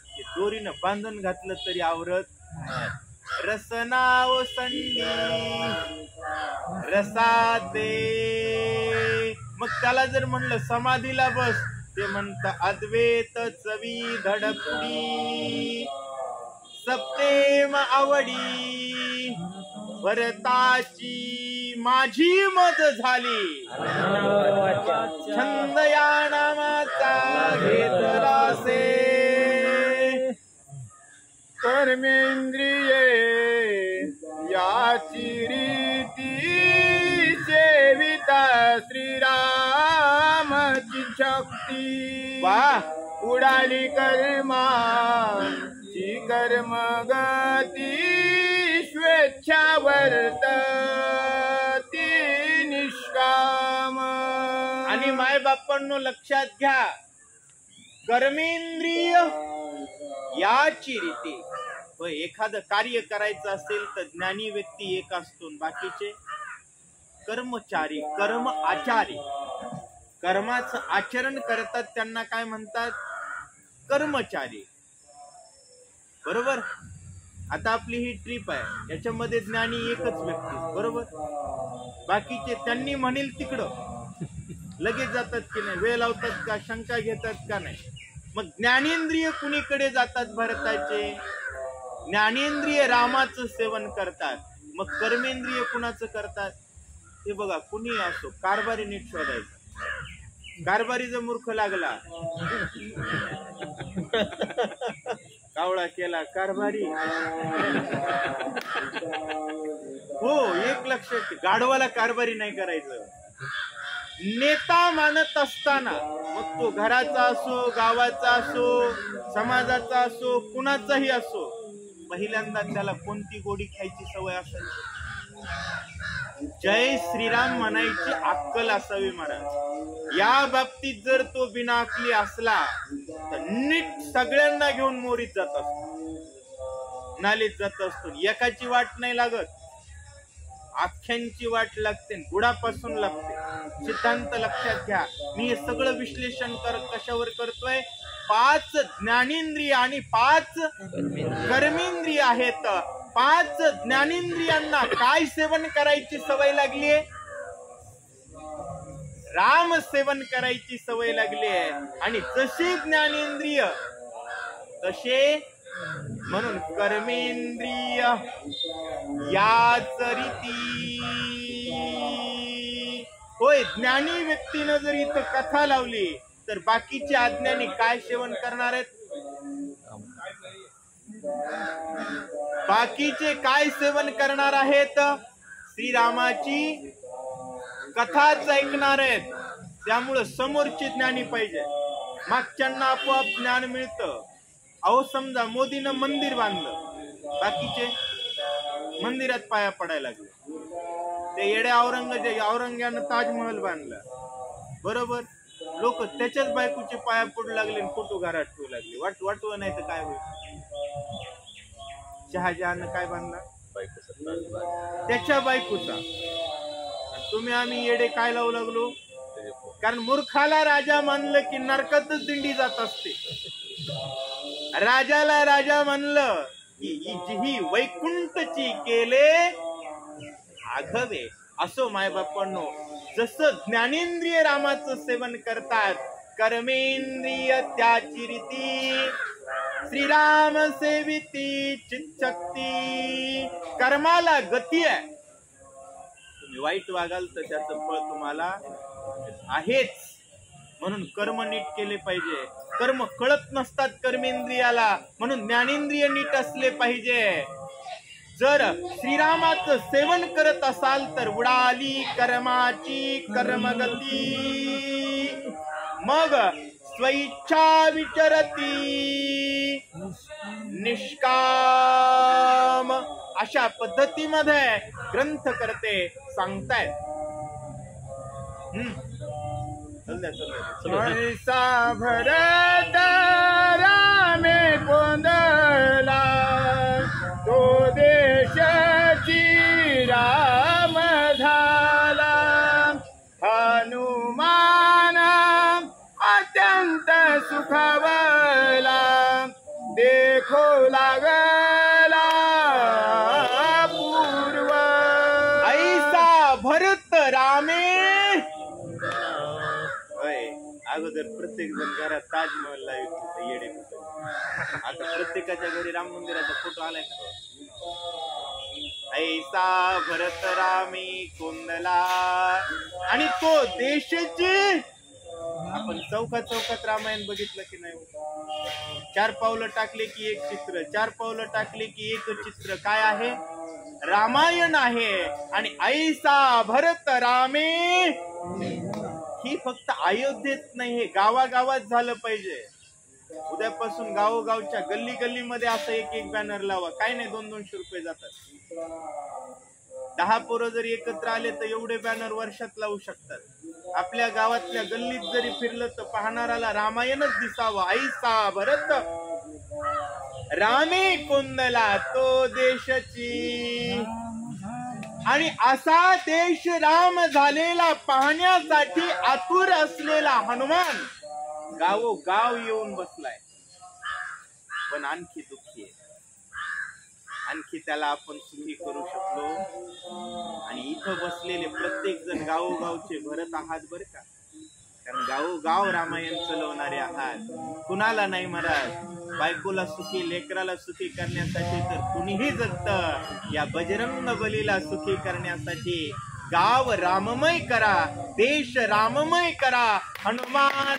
की दोरीनं बांधून घातलं तरी आवरत. रसना ओसंडी रसाते. मग त्याला जर म्हणलं समाधीला बस, ते म्हणत अद्वैत चवी धडपडी. सप्तेम आवडी भरताची माझी मज झाली. छंद या नामाचा घेतला से. कर्मेंद्रिये याची रीती सेविता श्रीरामाची शक्ती. वा उडाली कर्माची कर्मगती. स्वेच्छा वर्तती निष्काम. आणि माय बापांनो लक्षात घ्या, कर्मेंद्रिय याची रीती. एखादं कार्य करायचं असेल तर ज्ञानी व्यक्ती एक असतो, बाकीचे कर्मचारी, कर्म आचारी. कर्माचं आचरण करतात त्यांना काय म्हणतात, कर्मचारी, बरोबर. आता आपली ही ट्रिप आहे, याच्यामध्ये ज्ञानी एकच व्यक्ती, बरोबर. बाकीचे त्यांनी म्हणेल तिकडं लगेच जातात की नाही, वेळ लावतात का, शंका घेतात का नाही. मग ज्ञानेंद्रिय कुणीकडे जातात, भरताचे. ज्ञानेंद्रिय रामाचं सेवन करतात. मग कर्मेंद्रिय कुणाचं करतात, हे बघा. कुणी असो, कारभारी नीट शोधायचा. कारभारी जर मूर्ख लागला, कावळा केला कारभारी. हो, एक लक्षात, गाढवाला कारभारी नाही करायचं. नेता मानत असताना, मग तो घराचा असो, गावाचा असो, समाजाचा असो, कुणाचाही असो, पहिल्यांदा त्याला कोणती गोडी खायची सवय असायची, जय श्रीराम म्हणायची अक्कल असावी महाराज. या बाबतीत जर तो बिना अकली असला तर नीट सगळ्यांना घेऊन मोरीत जात असतो, नालीत जात असतो. एकाची वाट नाही लागत, आख्यांची वाट लागते, गुडापासून लागते. सिद्धांत लक्षात घ्या. मी हे सगळं विश्लेषण कशावर करतोय, 5 ज्ञानेंद्रिय आणि 5 कर्मेंद्रिय आहेत. 5 ज्ञानेंद्रियांना काय सेवन करायची सवय लागलीये, राम सेवन करायची सवय लागली आहे. आणि जसे ज्ञानेंद्रिय तसे, म्हणून कर्मेंद्रिय याच रीती. होय, ज्ञानी व्यक्तीनं जर इथं कथा लावली तर बाकीचे अज्ञानी काय सेवन करणार आहेत, बाकीचे काय सेवन करणार आहेत, श्रीरामाची कथाच ऐकणार आहेत. त्यामुळं समोरचे ज्ञानी पाहिजे, मागच्यांना आपोआप ज्ञान मिळतं. अहो समजा मोदीनं मंदिर बांधलं, बाकीचे मंदिरात पाया पडायला लागले. ते येड्या औरंग्यानं ताजमहल बांधला, बरोबर. लोक त्याच्याच बायकोचे पाया पडू लागले, फोटो घरात ठेवू लागले. वाटवं नाही तर काय होईल. शहाजहान काय बांधला, त्याच्या बायकोचा. तुम्ही आम्ही येडे काय लावू लागलो? कारण मूर्खाला राजा मानलं की नरकातच दिंडी जात असते. राजाला राजा मानलं की ही वैकुंठची केले आघवे. असो मायबापांनो, जसं ज्ञानेंद्रिय रामाचं सेवन करतात, कर्मेंद्रिय त्याची रीती, श्रीराम सेविती चित्शक्ती. कर्माला गती आहे. तुम्ही वाईट वागाल तर त्याचं फळ तुम्हाला आहेच. म्हणून कर्म नीट केले पाहिजे. कर्म कळत नसतात कर्मेंद्रियाला, म्हणून ज्ञानेंद्रिय नीट असले पाहिजे. जर श्रीरामाचं सेवन करत असाल तर उडाली कर्माची कर्मगती, मग स्वइच्छा विचरती निष्काम. अशा पद्धतीमध्ये ग्रंथ करते सांगतायत. ऐसा भरत रामे कोंदला, तो देशाची राम झाला. हनुमान अत्यंत सुखवला, देखो लागला पूर्व. ऐसा भरत रामे. अगोदर प्रत्येक जण घरात ताजमहलला येडे. आता प्रत्येकाच्या घरी राम मंदिराचा फोटो आलाय का? ऐसा भरत रामी कोंदला. आणि तो देशाची. आपण चौकात रामायण बघितलं की नाही? 4 पावलं टाकले की एक चित्र, 4 पावलं टाकले की एक चित्र. काय आहे? रामायण आहे. आणि ऐसा भरत रामे ही फक्त अयोध्येत नाही, हे गावागावात झालं पाहिजे. उद्यापासून गावोगावच्या गल्ली गल्लीमध्ये असं एक बॅनर लावा. काय नाही, 200-200 रुपये जातात. 10 पोरं जरी एकत्र आले तर एवढे बॅनर वर्षात लावू शकतात. आपल्या गावातल्या गल्लीत जरी फिरलं तर पाहणाराला रामायणच दिसावं. ऐसा भरत रामे कोंदला, तो देशाची. आणि असा देश राम झालेला पाहण्यासाठी आतुर असलेला हनुमान गावोगाव येऊन बसलाय. पण आणखी दुःखी आहे. आणखी त्याला आपण सुखी करू शकलो. आणि इथं बसलेले प्रत्येक जण गावोगावचे भरत आहात बरं का. कारण गावोगाव रामायण चालवणारे आहात. कुणाला नाही महाराज. बायकोला सुखी, लेकराला सुखी करण्यासाठी तर कुणीही जगत. या बजरंग बलीला सुखी करण्यासाठी गाव राममय करा, देश राममय करा. हनुमान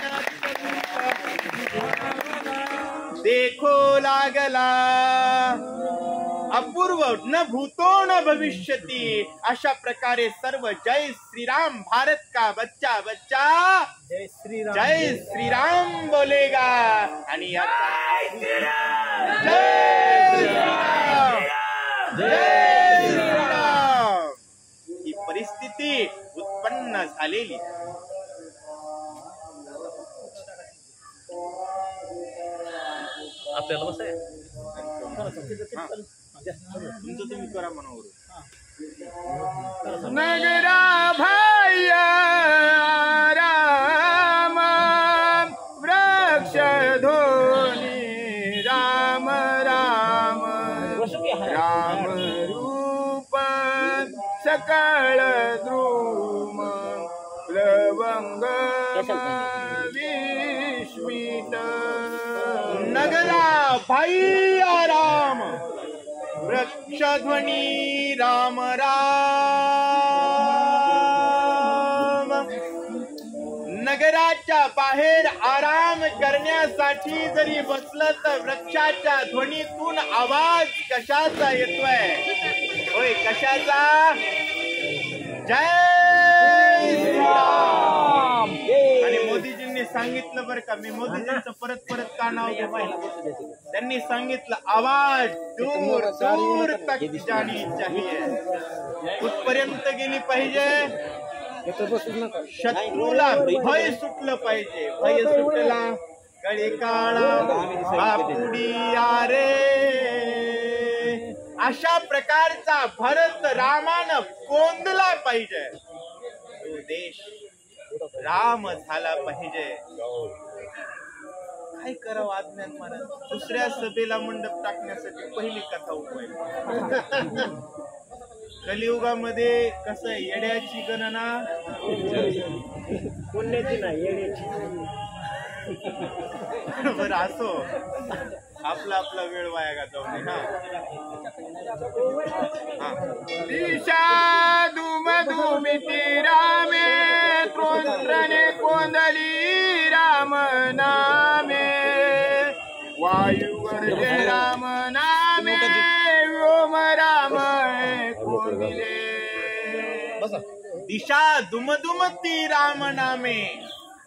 देखो लागला अपूर्व, न भूतो न भविष्यती. अशा प्रकारे सर्व जय श्रीराम, भारत का बच्चा बच्चा जय श्रीराम बोलेगा. आणि जय श्रीराम ही परिस्थिती उत्पन्न झालेली. आपल्याला बस आहे. तुमचं तुम्ही करा मनावर. नगरा भैया राम वृक्ष ध्वनी राम राम. राम रूप सकळ द्रुम प्लवंग विस्मित. नगरा भैया राम वृक्षध्वनी राम राम. नगराच्या बाहेर आराम करण्यासाठी जरी बसलं तर वृक्षाच्या ध्वनीतून आवाज कशाचा येतोय? होय, कशाचा? जय श्रीराम. आणि मोदीजींनी सांगितलं बरं का, मी मोदीजींचं परत का नाव घेतो. त्यांनी सांगितलं आवाज दूर दूर तक जानी चाहिए. कुठपर्यंत गेली पाहिजे? शत्रूला भय सुटलं पाहिजे. भय सुटला कळी काळा बापुडी रे. अशा प्रकारचा भरत रामानं कोंदला पाहिजे, तो देश राम झाला पाहिजे. काय करावं अज्ञान महाराज, दुसऱ्या सभेला मंडप टाकण्यासाठी पहिली कथा उठवायची. कलियुगामध्ये कसं आहे, येड्याची गणना पुण्याची नाही येण्याची. बरं असो, आपला आपला वेळ वाया घालवू नये. दिशा धुम धुमिती रामे, त्रोंत्रणे कोंदली राम नामे, वायुवर जय राम नामे, व्योम राम कोंदिले. दिशा दुमदुमती राम नामे.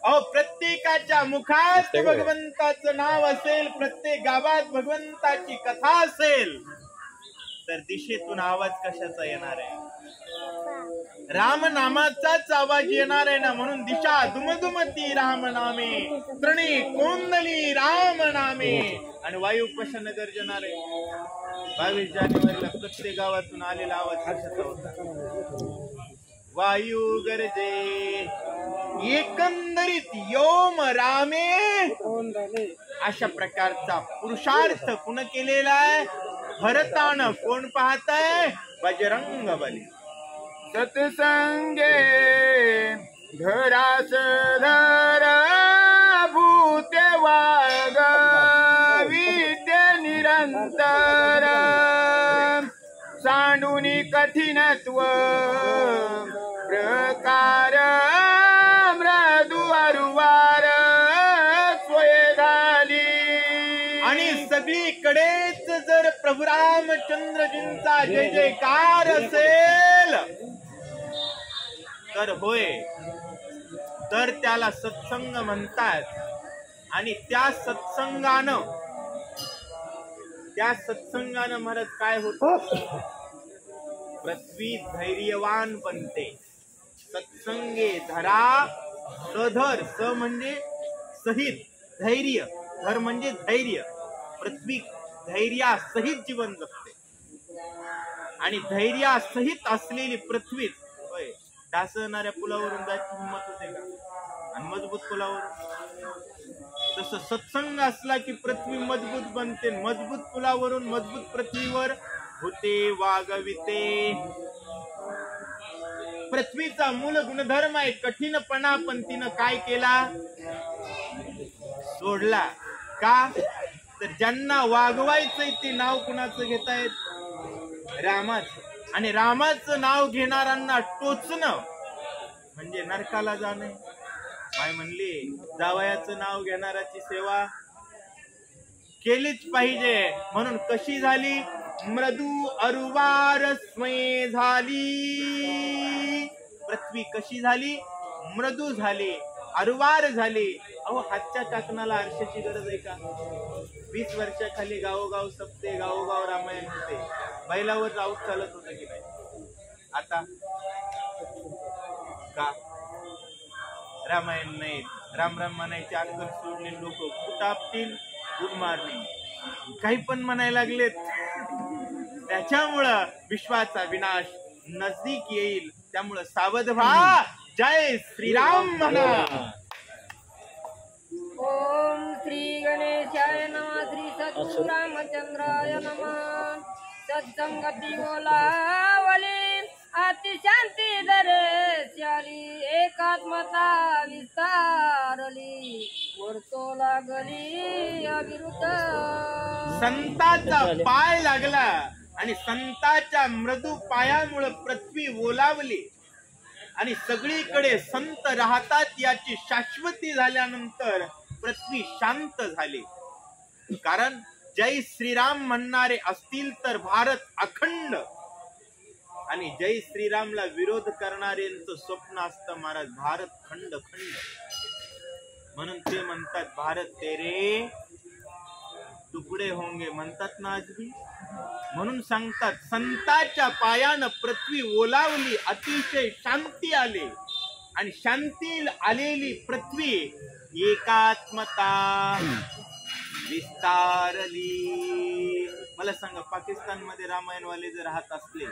अहो, प्रत्येकाच्या मुखात भगवंताचं नाव असेल, प्रत्येक गावात भगवंताची कथा असेल, तर दिशेतून आवाज कशाचा येणार आहे? राम नामाचाच आवाज येणार आहे ना. म्हणून दिशा दुमदुमती राम नामे, तृणी कोंदली राम नामे. आणि वायू कशाने गर्जणार आहे? 22 जानेवारीला प्रत्येक गावातून आलेला आवाज कशाचा होता? वायू गरजे एकंदरीत योम रामे. अशा प्रकारचा पुरुषार्थ कुण केलेला आहे? भरतानं. कोण पाहताय? बजरंग बली. सत्संगे धरास धर भूते वाग विद्ये निरंतर, सांडूनी कठीणत्व प्रकार मृदू अरुवार सोय झाली. आणि सगळीकडेच जर प्रभू रामचंद्रजींचा जय जयकार असेल तर होय, तर त्याला सत्संग म्हणतात. आणि त्या सत्संगानं महाराज काय होत? पृथ्वी धैर्यवान बनते. सत्संगे धरा सधर. स म्हणजे सहित, धैर्य. धर म्हणजे धैर्य. पृथ्वी धैर्यासहित जीवन जगते. आणि धैर्यासहित असलेली पृथ्वी होय, ढासळणाऱ्या पुलावरून जायची हिंमत होते का? आणि मजबूत पुलावरून. तसं सत्संग असला की पृथ्वी मजबूत बनते. मजबूत पुलावरून मजबूत पृथ्वीवर होते वागविते. पृथ्वीचा मूल गुणधर्म आहे कठीणपणा, पण तिनं काय केला? सोडला. का? तर ज्यांना वागवायचंय ते नाव कुणाचं घेतायत? रामाचं. आणि रामाचं नाव घेणाऱ्यांना टोचणं म्हणजे नरकाला जाणे. माय म्हणली, जावयाचं नाव घेणाऱ्याची सेवा केलीच पाहिजे. म्हणून कशी झाली? मृदू अरुवार स्मय झाली. पृथ्वी कशी झाली? मृदू झाली, अरुवार झाली. अहो, हातच्या टाकणाला आरशाची गरज आहे का? 20 वर्षाखाली गावोगाव सप्ते, गावोगाव रामायण होते. बैलावर राऊत चालत होतं की नाही? आता का रामायण नाही? राम राम म्हणायचे अक्कल सोडले लोक कुटापतील, गुड मॉर्निंग काही पण म्हणायला लागलेत. त्याच्यामुळं विश्वाचा विनाश नजदीक येईल. त्यामुळं सावध व्हा. जय श्रीराम म्हणा. ओम श्री गणेशाय नमः. श्री सद्गुरु रामचंद्राय नमः. सत्संगती बोलावली अति शांती दरेशाली, एकात्मता विस्तारली, वर्तो लागली अविरुद्ध. संताचा पाय लागला आणि संताच्या मृदू पायामुळे पृथ्वी ओलावली आणि सगळीकडे संत राहतात याची शाश्वती झाल्यानंतर पृथ्वी शांत झाली. कारण जय श्रीराम म्हणणारे असतील तर भारत अखंड, आणि जय श्रीरामला विरोध करणाऱ्यांचं स्वप्न असतं महाराज भारत खंड खंड. म्हणून ते म्हणतात भारत तेरे तुकडे होंगे म्हणतात ना आज भी. म्हणून सांगतात संताच्या पायानं पृथ्वी ओलावली, अतिशय शांती आली आणि शांती आलेली पृथ्वी एकात्मता विस्तारली. मला सांगा, पाकिस्तानमध्ये रामायणवाले जर राहत असले,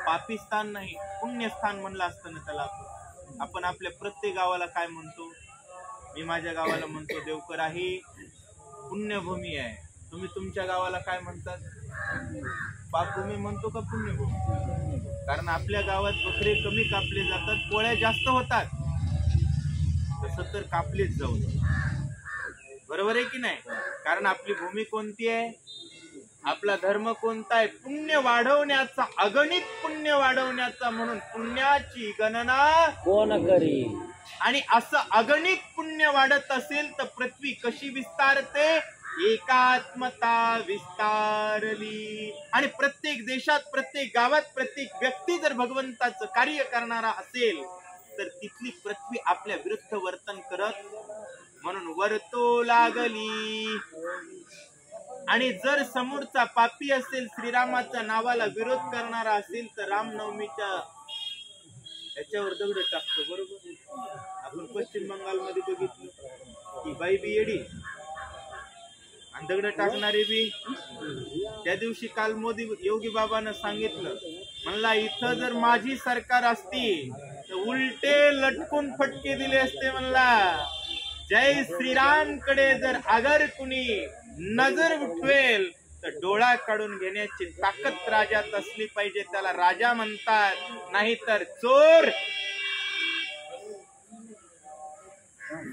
पाकिस्तान नाही पुण्यस्थान म्हणलं असतं ना त्याला, आपण आपल्या प्रत्येक गावाला काय म्हणतो? मी माझ्या गावाला म्हणतो देवकर आहे, पुण्यभूमी आहे. तुम्ही तुमच्या गावाला काय म्हणतात? पापभूमी म्हणतो का पुण्यभूमी? कारण आपल्या गावात बकरे कमी कापले जातात, पोळ्या जास्त होतात. तसं तर कापलेच जाऊ, बरोबर आहे की नाही? कारण आपली भूमी कोणती आहे? आपला धर्म कोणता आहे? पुण्य वाढवण्याचा, अगणित पुण्य वाढवण्याचा. म्हणून पुण्याची गणना कोण करी? आणि असं अगणित पुण्य वाढत असेल तर पृथ्वी कशी विस्तारते? एकात्मता विस्तारली. आणि प्रत्येक देशात, प्रत्येक गावात, प्रत्येक व्यक्ती जर भगवंताचं कार्य करणारा असेल तर तिथली पृथ्वी आपल्या विरुद्ध वर्तन करत. म्हणून वर्तो लागली. आणि जर समोरचा पापी असेल, श्रीरामाच्या नावाला विरोध करणारा असेल तर रामनवमीच्या याच्यावर दगड टाकतो, बरोबर? आपण पश्चिम बंगालमध्ये बघितलं की बाई बी येडी आणि दगड टाकणारे बी. त्या दिवशी काल मोदी योगी बाबानं सांगितलं, म्हणला इथं जर माझी सरकार असती तर उलटे लटकून फटके दिले असते. म्हणला जय श्रीराम कडे जर अगर कुणी नजर उठवेल तर डोळा काढून घेण्याची ताकद राजात असली पाहिजे, त्याला राजा म्हणतात, नाहीतर चोर.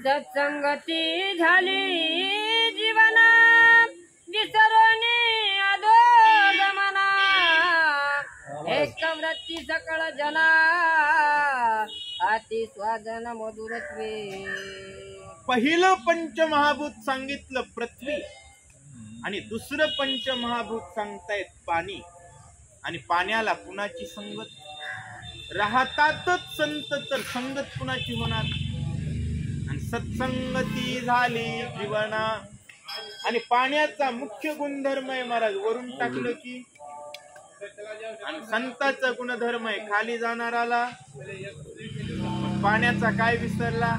सत्संगती झाली जीवना, विसरणी अधोगमना, एक वृत्ती सकळ जना, अति स्वादन मधुरत्वे. पहिलं पंचमहाभूत सांगितलं पृथ्वी, आणि दुसरं पंचमहाभूत सांगतायत पाणी. आणि पाण्याला कुणाची संगत? राहतातच संत तर संगत कुणाची होणार? आणि सत्संगती झाली जीवना. आणि पाण्याचा मुख्य गुणधर्म आहे महाराज, वरून टाकलं की. आणि संताचा गुणधर्म आहे खाली जाणाराला. पाण्याचा काय विसरला?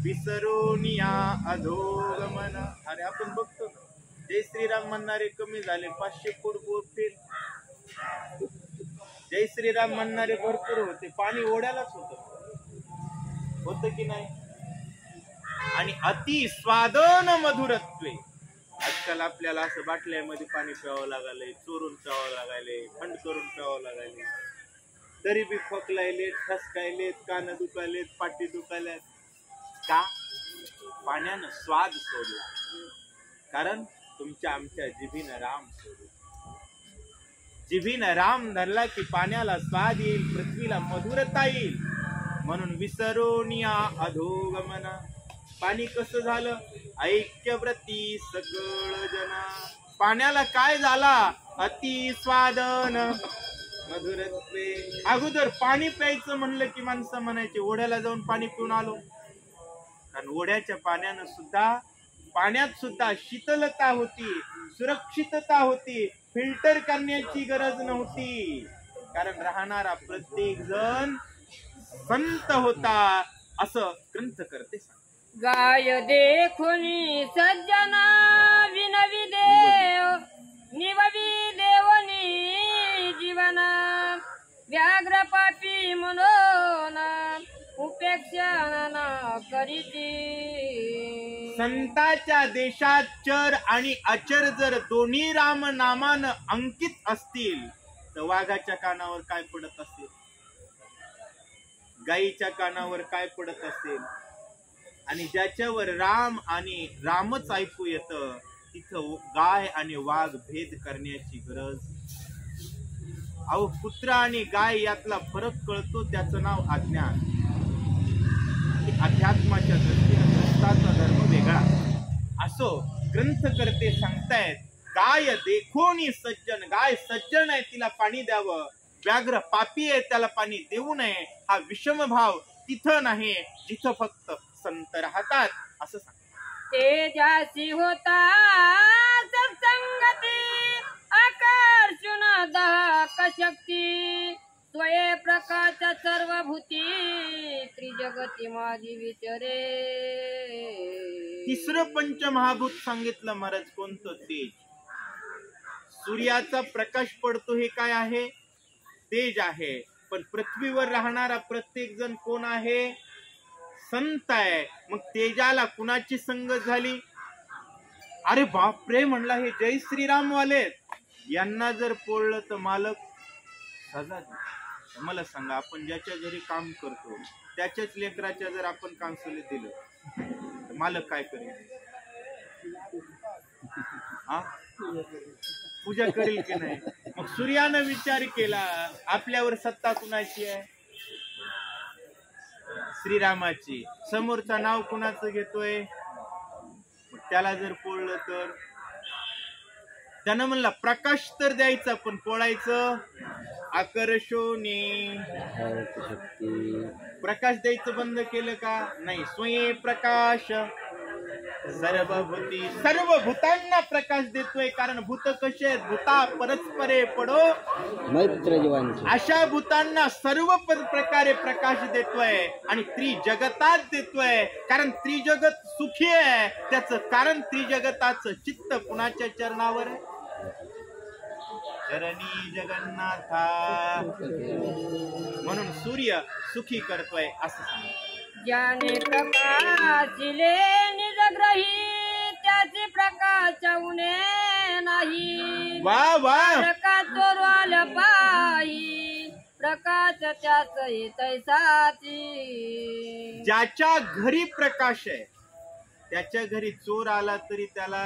विसरून या अधोगमन. अरे आपण बघतो जय श्रीराम म्हणणारे कमी झाले, 500 फूट बोर फेल. जय श्रीराम म्हणणारे भरपूर होते, पाणी ओढ्यालाच होत की नाही? आणि अति स्वादन मधुरत्वे. आजकाल आपल्याला असं बाटल्यामध्ये पाणी प्यावं लागायलंय, चोरून प्यावं लागायलंय, थंड करून प्यावं लागायलंय, तरी बी खोकलायलेत, ठसकायलेत, कान दुखायलेत, पाठी दुखायलेत. का? पाण्यानं स्वाद सोडला. कारण तुमच्या आमच्या जिभीनं राम सोडला. जिभीनं राम धरला की पाण्याला स्वाद येईल, पृथ्वीला मधुरता येईल. म्हणून विसरून या अधोगमना. पाणी कसं झालं? ऐक्यव्रती सकळ जना. पाण्याला काय झाला? अति स्वादन मधुरत्वे. अगोदर पाणी प्यायचं म्हणलं की माणसं म्हणायचे ओढ्याला जाऊन पाणी पिऊन आलो. कारण ओढ्याच्या पाण्यात सुद्धा शीतलता होती, सुरक्षितता होती, फिल्टर करण्याची गरज नव्हती. कारण राहणारा प्रत्येक जण संत होता, असं ग्रंथकर्ते सांगतात. गाय देखुनी सज्जना, विनवी देव निववी देवनी जीवना, व्याघ्र पापी म्हणून उपेक्षा न करीती. संताच्या देशात चर आणि अचर जर दोन्ही राम नामानं अंकित असतील तर वाघाच्या कानावर काय पडत असेल? गायीच्या कानावर काय पडत असेल? आणि ज्याच्यावर राम आणि रामच ऐकू येतं तिथं गाय आणि वाघ भेद करण्याची गरज. अहो, कुत्रा आणि गाय यातला फरक कळतो, त्याचं नाव अज्ञान. अध्यात्माच्या दृष्टीने ग्रंथाचा धर्म वेगळा. असो ग्रंथकर्ते सांगतायत, गाय देखोनी सज्जन. गाय सज्जन आहे, तिला पाणी द्यावं. व्याघ्र पापी आहे, त्याला पाणी देऊ नये. हा विषम भाव तिथं नाही जिथं फक्त संत राहतात, असं सांगतात. तेजासी होता सत्संगती, आकर्षण दाहक शक्ती, स्वये प्रकाश सर्वभूती, त्रिजगती माझी विचरे. तिसरं पंचमहाभूत सांगितलं महाराज, कोणतं? तेज. सूर्याचा प्रकाश पडतो हे काय आहे? तेज आहे. पण पृथ्वीवर राहणारा प्रत्येक जण कोण आहे? संत आहे. मग तेजाला कुणाची संगत झाली? अरे बापरे म्हणला, हे जय श्रीराम वाले यांना जर पोळलं तर मालक सजा देईल. मला सांगा, आपण ज्याच्या घरी काम करतो त्याच्याच लेकराच्या जर आपण कांसले दिलं तर मालक काय करेल? हा, पूजा करेल की नाही? मग सूर्यानं विचार केला, आपल्यावर सत्ता कुणाची आहे? श्रीरामाची. समोरचा नाव कुणाचं घेतोय? मग त्याला जर पोळलं तर त्यानं म्हणला प्रकाश तर द्यायचा, पण पोळायचं आकर्षोने. प्रकाश द्यायचं बंद केलं का? नाही. स्वयं प्रकाश सर्वभूती, सर्व भूतांना प्रकाश देतोय. कारण भूत कसे आहेत? भूता परस्परे पडो मैत्र जीवांची. अशा भूतांना सर्व प्रकारे प्रकाश देतोय आणि त्रिजगतात देतोय. कारण त्रिजगत सुखी आहे. त्याचं कारण त्रिजगताचं चित्त कुणाच्या चरणावर आहे? चरणी जगन्नाथा. म्हणून सूर्य सुखी करतोय असं सांग. ज्याने प्रकाशिले निजग्रही त्याची प्रकाश उणे नाही. वा वा. प्रकाश चोरवाल पाही प्रकाश त्याच तैसाची. ज्याच्या घरी प्रकाश आहे त्याच्या घरी चोर आला तरी त्याला,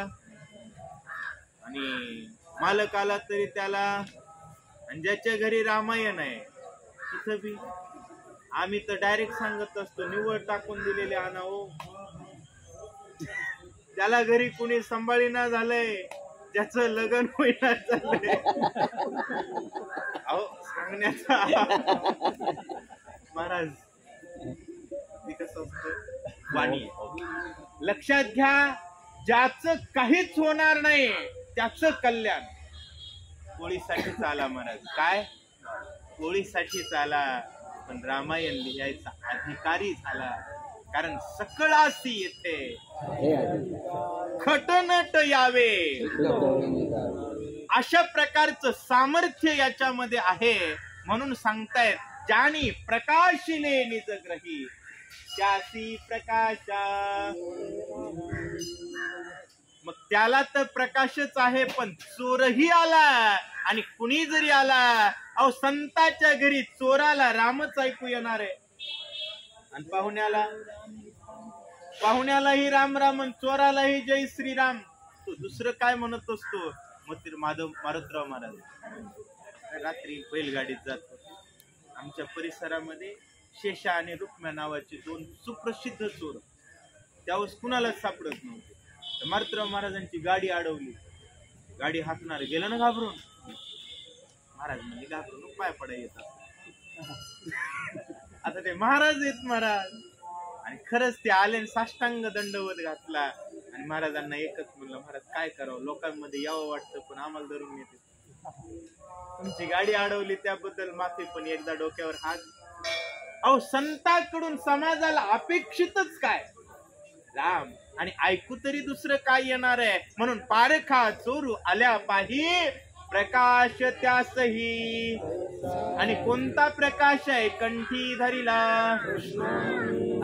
आणि मालक आला तरी त्याला. आणि ज्याच्या घरी रामायण आहे तिथं बी आम्ही तर डायरेक्ट सांगत असतो, निवड टाकून दिलेले आणा हो. त्याला घरी कुणी सांभाळीना झालंय, ज्याचं लग्न होईना झालंय, अहो सांगण्याचा महाराज ते कसं असतं वाणी. लक्षात घ्या, ज्याचं काहीच होणार नाही त्याचं कल्याण पोळीसाठीच आला महाराज. काय? पोळीसाठीच आला, पण रामायण लिहायचा अधिकारी झाला. कारण सकळासी येथे खटनट यावे अशा प्रकारचं सामर्थ्य याच्यामध्ये आहे. म्हणून सांगतायत, ज्यानी प्रकाशिले निजग्रही त्यासी प्रकाशा. मग त्याला तर प्रकाशच आहे, पण चोरही आला. आणि कुणी जरी आला, अहो संताच्या घरी चोराला रामच ऐकू येणार आहे, आणि पाहुण्यालाही राम राम, चोरालाही जय श्रीराम. तो दुसरं काय म्हणत असतो? मग मारुतराव महाराज रात्री बैलगाडीत जातो. आमच्या परिसरामध्ये शेषा आणि रुक्म्या नावाचे दोन सुप्रसिद्ध चोर, त्यावेळेस कुणालाच सापडत नव्हते. तर मारुतराव महाराजांची गाडी अडवली. गाडी हाकणार गेलं ना घाबरून. महाराज म्हणजे घाबरून पाय पडा येतात. आता ते महाराज येत महाराज, आणि खरंच ते आले, साष्टांग दंडवत घातला. आणि महाराजांना एकच म्हणलं, महाराज काय करावं, लोकांमध्ये यावं वाटतं पण आम्हाला धरून येते. तुमची गाडी अडवली त्याबद्दल माफी, पण एकदा डोक्यावर हात. अहो संताकडून समाजाला अपेक्षितच काय? राम. आणि ऐकू तरी दुसरं काय येणार आहे? म्हणून पारखा चोरू आल्या पाही प्रकाश त्यासही. आणि कोणता प्रकाश आहे? कंठी धरिला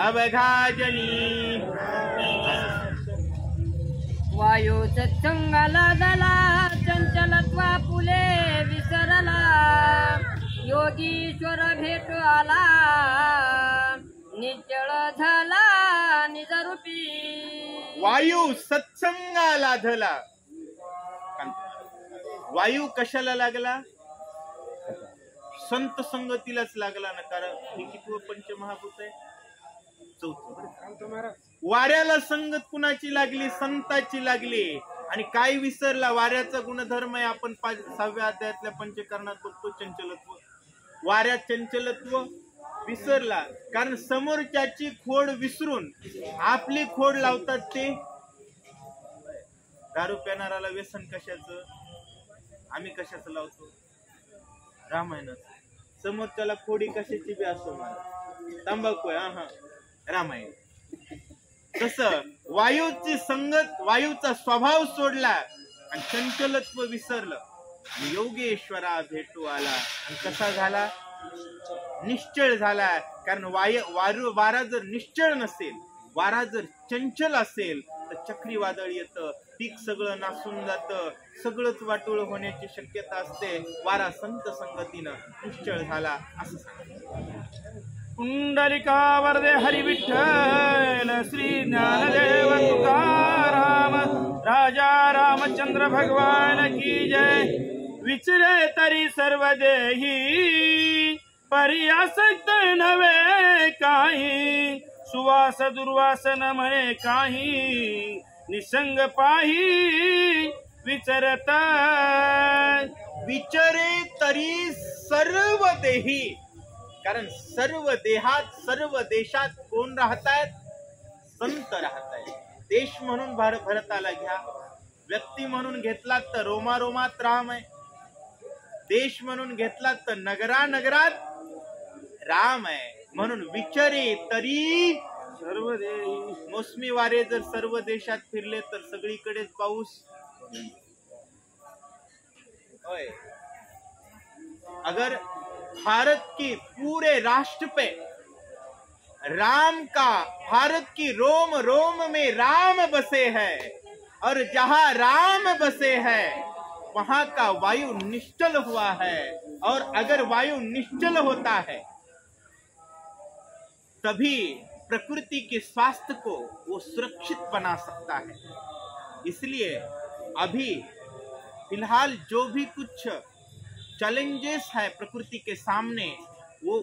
अवघाजनी. वायू सत्संगाला झाला चंचलत्वा फुले विसरला. योगीश्वर भेट आला निश्चळ झाला निजरूपी. वायू सत्संगाला झाला. वायू कशाला लागला? संत संगतीलाच लागला ना. कारण हे किती पंचमहाभूत आहे? चौथं. वाऱ्याला संगत कुणाची लागली? संताची लागली. आणि काय विसरला? वाऱ्याचा गुणधर्म आहे, आपण 6व्या अध्यायातल्या पंचकरणात बघतो, चंचलत्व. वाऱ्यात चंचलत्व विसरला, कारण समोरच्याची खोड विसरून आपली खोड लावतात. ते दारू पिणाराला व्यसन कशाचं? आम्ही कशाचं लावतो? रामायणाचं. समोरच्याला खोडी कशाची बी असो, मला तंबाखू आहे, हा रामायण. तसं वायूची संगत, वायूचा स्वभाव सोडला आणि चंचलत्व विसरलं. आणि योगेश्वरा भेटू आला. आणि कसा झाला? निश्चळ झाला. कारण वारा जर निश्चळ नसेल, वारा जर चंचल असेल तर चक्रीवादळ येतं, पीक सगळं नासून जातं, सगळंच वाटोळ होण्याची शक्यता असते. वारा संत संगतीनं निश्चळ झाला असं सांगितलं. पुंडलिका वरदे हरी विठ्ठल श्री ज्ञानदेव तुकाराम राजा रामचंद्र भगवान की जय. विचरे तरी सर्व देही पर्यासक्त नव्हे काही, सुवास दुर्वास न म्हणे काही, निसंग पाही विचरत. विचरे तरी सर्व देही, कारण सर्व देहात सर्व देशात कोण राहतायत? संत राहतायत. देश म्हणून भारताला घ्या, व्यक्ती म्हणून घेतलात तर रोमारोमात राम आहे, देश म्हणून घेतलात तर नगरात राम आहे. म्हणून विचरे तरी सर्व देही. मोसमी वारे जर सर्व देशात फिरले तर सगळीकडेच पाऊस होय. अगर भारत की पूरे राष्ट्र पे राम का, भारत की रोम रोम में राम बसे है, और जहां राम बसे है वहां का वायु निश्चल हुआ है. और अगर वायु निश्चल होता है तभी प्रकृति के स्वास्थ्य को वो सुरक्षित बना सकता है. इसलिए अभी फिलहाल जो भी कुछ चैलेंजेस है प्रकृति के सामने, वो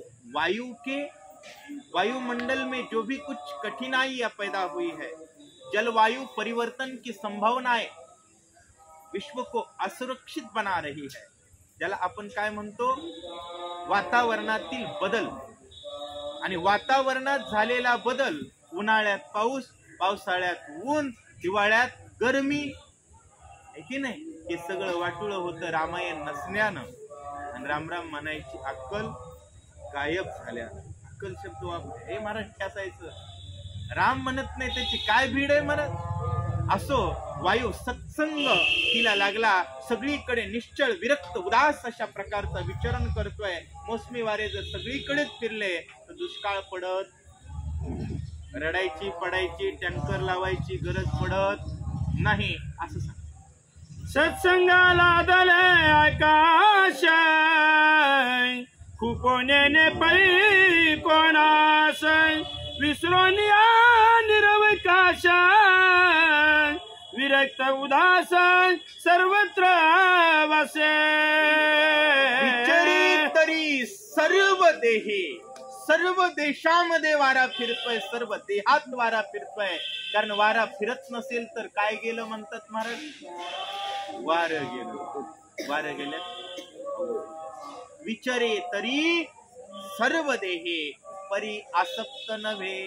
वायुमंडल में जो भी कुछ कठिनाइयां पैदा हुई है, जलवायु परिवर्तन की संभावनाएं विश्व को असुरक्षित बना रही है. ज्याला आपण काय म्हणतो? वातावरणातील बदल. आणि वातावरणात झालेला बदल, उन्हाळ्यात पाऊस, पावसाळ्यात ऊन, हिवाळ्यात गरमी, आहे की नाही? हे सगळं वाटुळं होतं रामायण नसण्यानं. आणि रामराम म्हणायची अक्कल गायब झाल्या. अक्कल शब्द वापर हे मराठी असायचं. राम म्हणत नाही त्याची काय भीड आहे म्हणत. असो, वायू सत्संग तिला लागला, सगळीकडे निश्चळ विरक्त उदास अशा प्रकारचा विचरण करतोय. मोसमी वारे जर सगळीकडेच फिरले तर दुष्काळ पडत, रडायची पडायची, टँकर लावायची गरज पडत नाही असं सांग. सत्संगाला दले आकाश खुपोने पै कोणास, विसरून या निरवकाश विरक्त उदास सर्वत्र वसे. विचरी तरी सर्व देही, सर्व देशामध्ये वारा फिरतोय, सर्व देहात वारा फिरतोय. कारण वारा फिरत नसेल तर काय गेलं म्हणतात महाराज? वारं गेलं. वारं गेलं. विचरे तरी सर्व देही परी आसक्त नव्हे.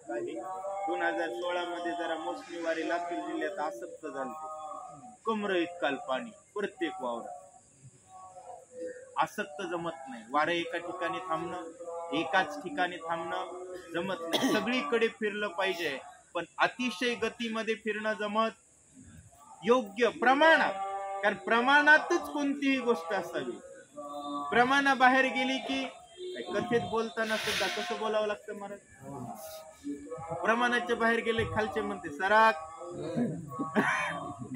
2016 मध्ये जरा मोसमी वारे लातूर जिल्ह्यात आसक्त झालते. कमर इतकाल पाणी प्रत्येक वावरात. आसक्त जमत नाही. वारं एका ठिकाणी थांबणं, एकाच ठिकाणी थांबणं जमत नाही. सगळीकडे फिरलं पाहिजे, पण अतिशय गतीमध्ये फिरणं जमत. योग्य प्रमाणात, कारण प्रमाणातच कोणतीही गोष्ट असावी. प्रमाणाबाहेर गेली की कथेत बोलताना सुद्धा कसं बोलावं लागतं महाराज? प्रमाणाच्या बाहेर गेले खालचे म्हणते सराक,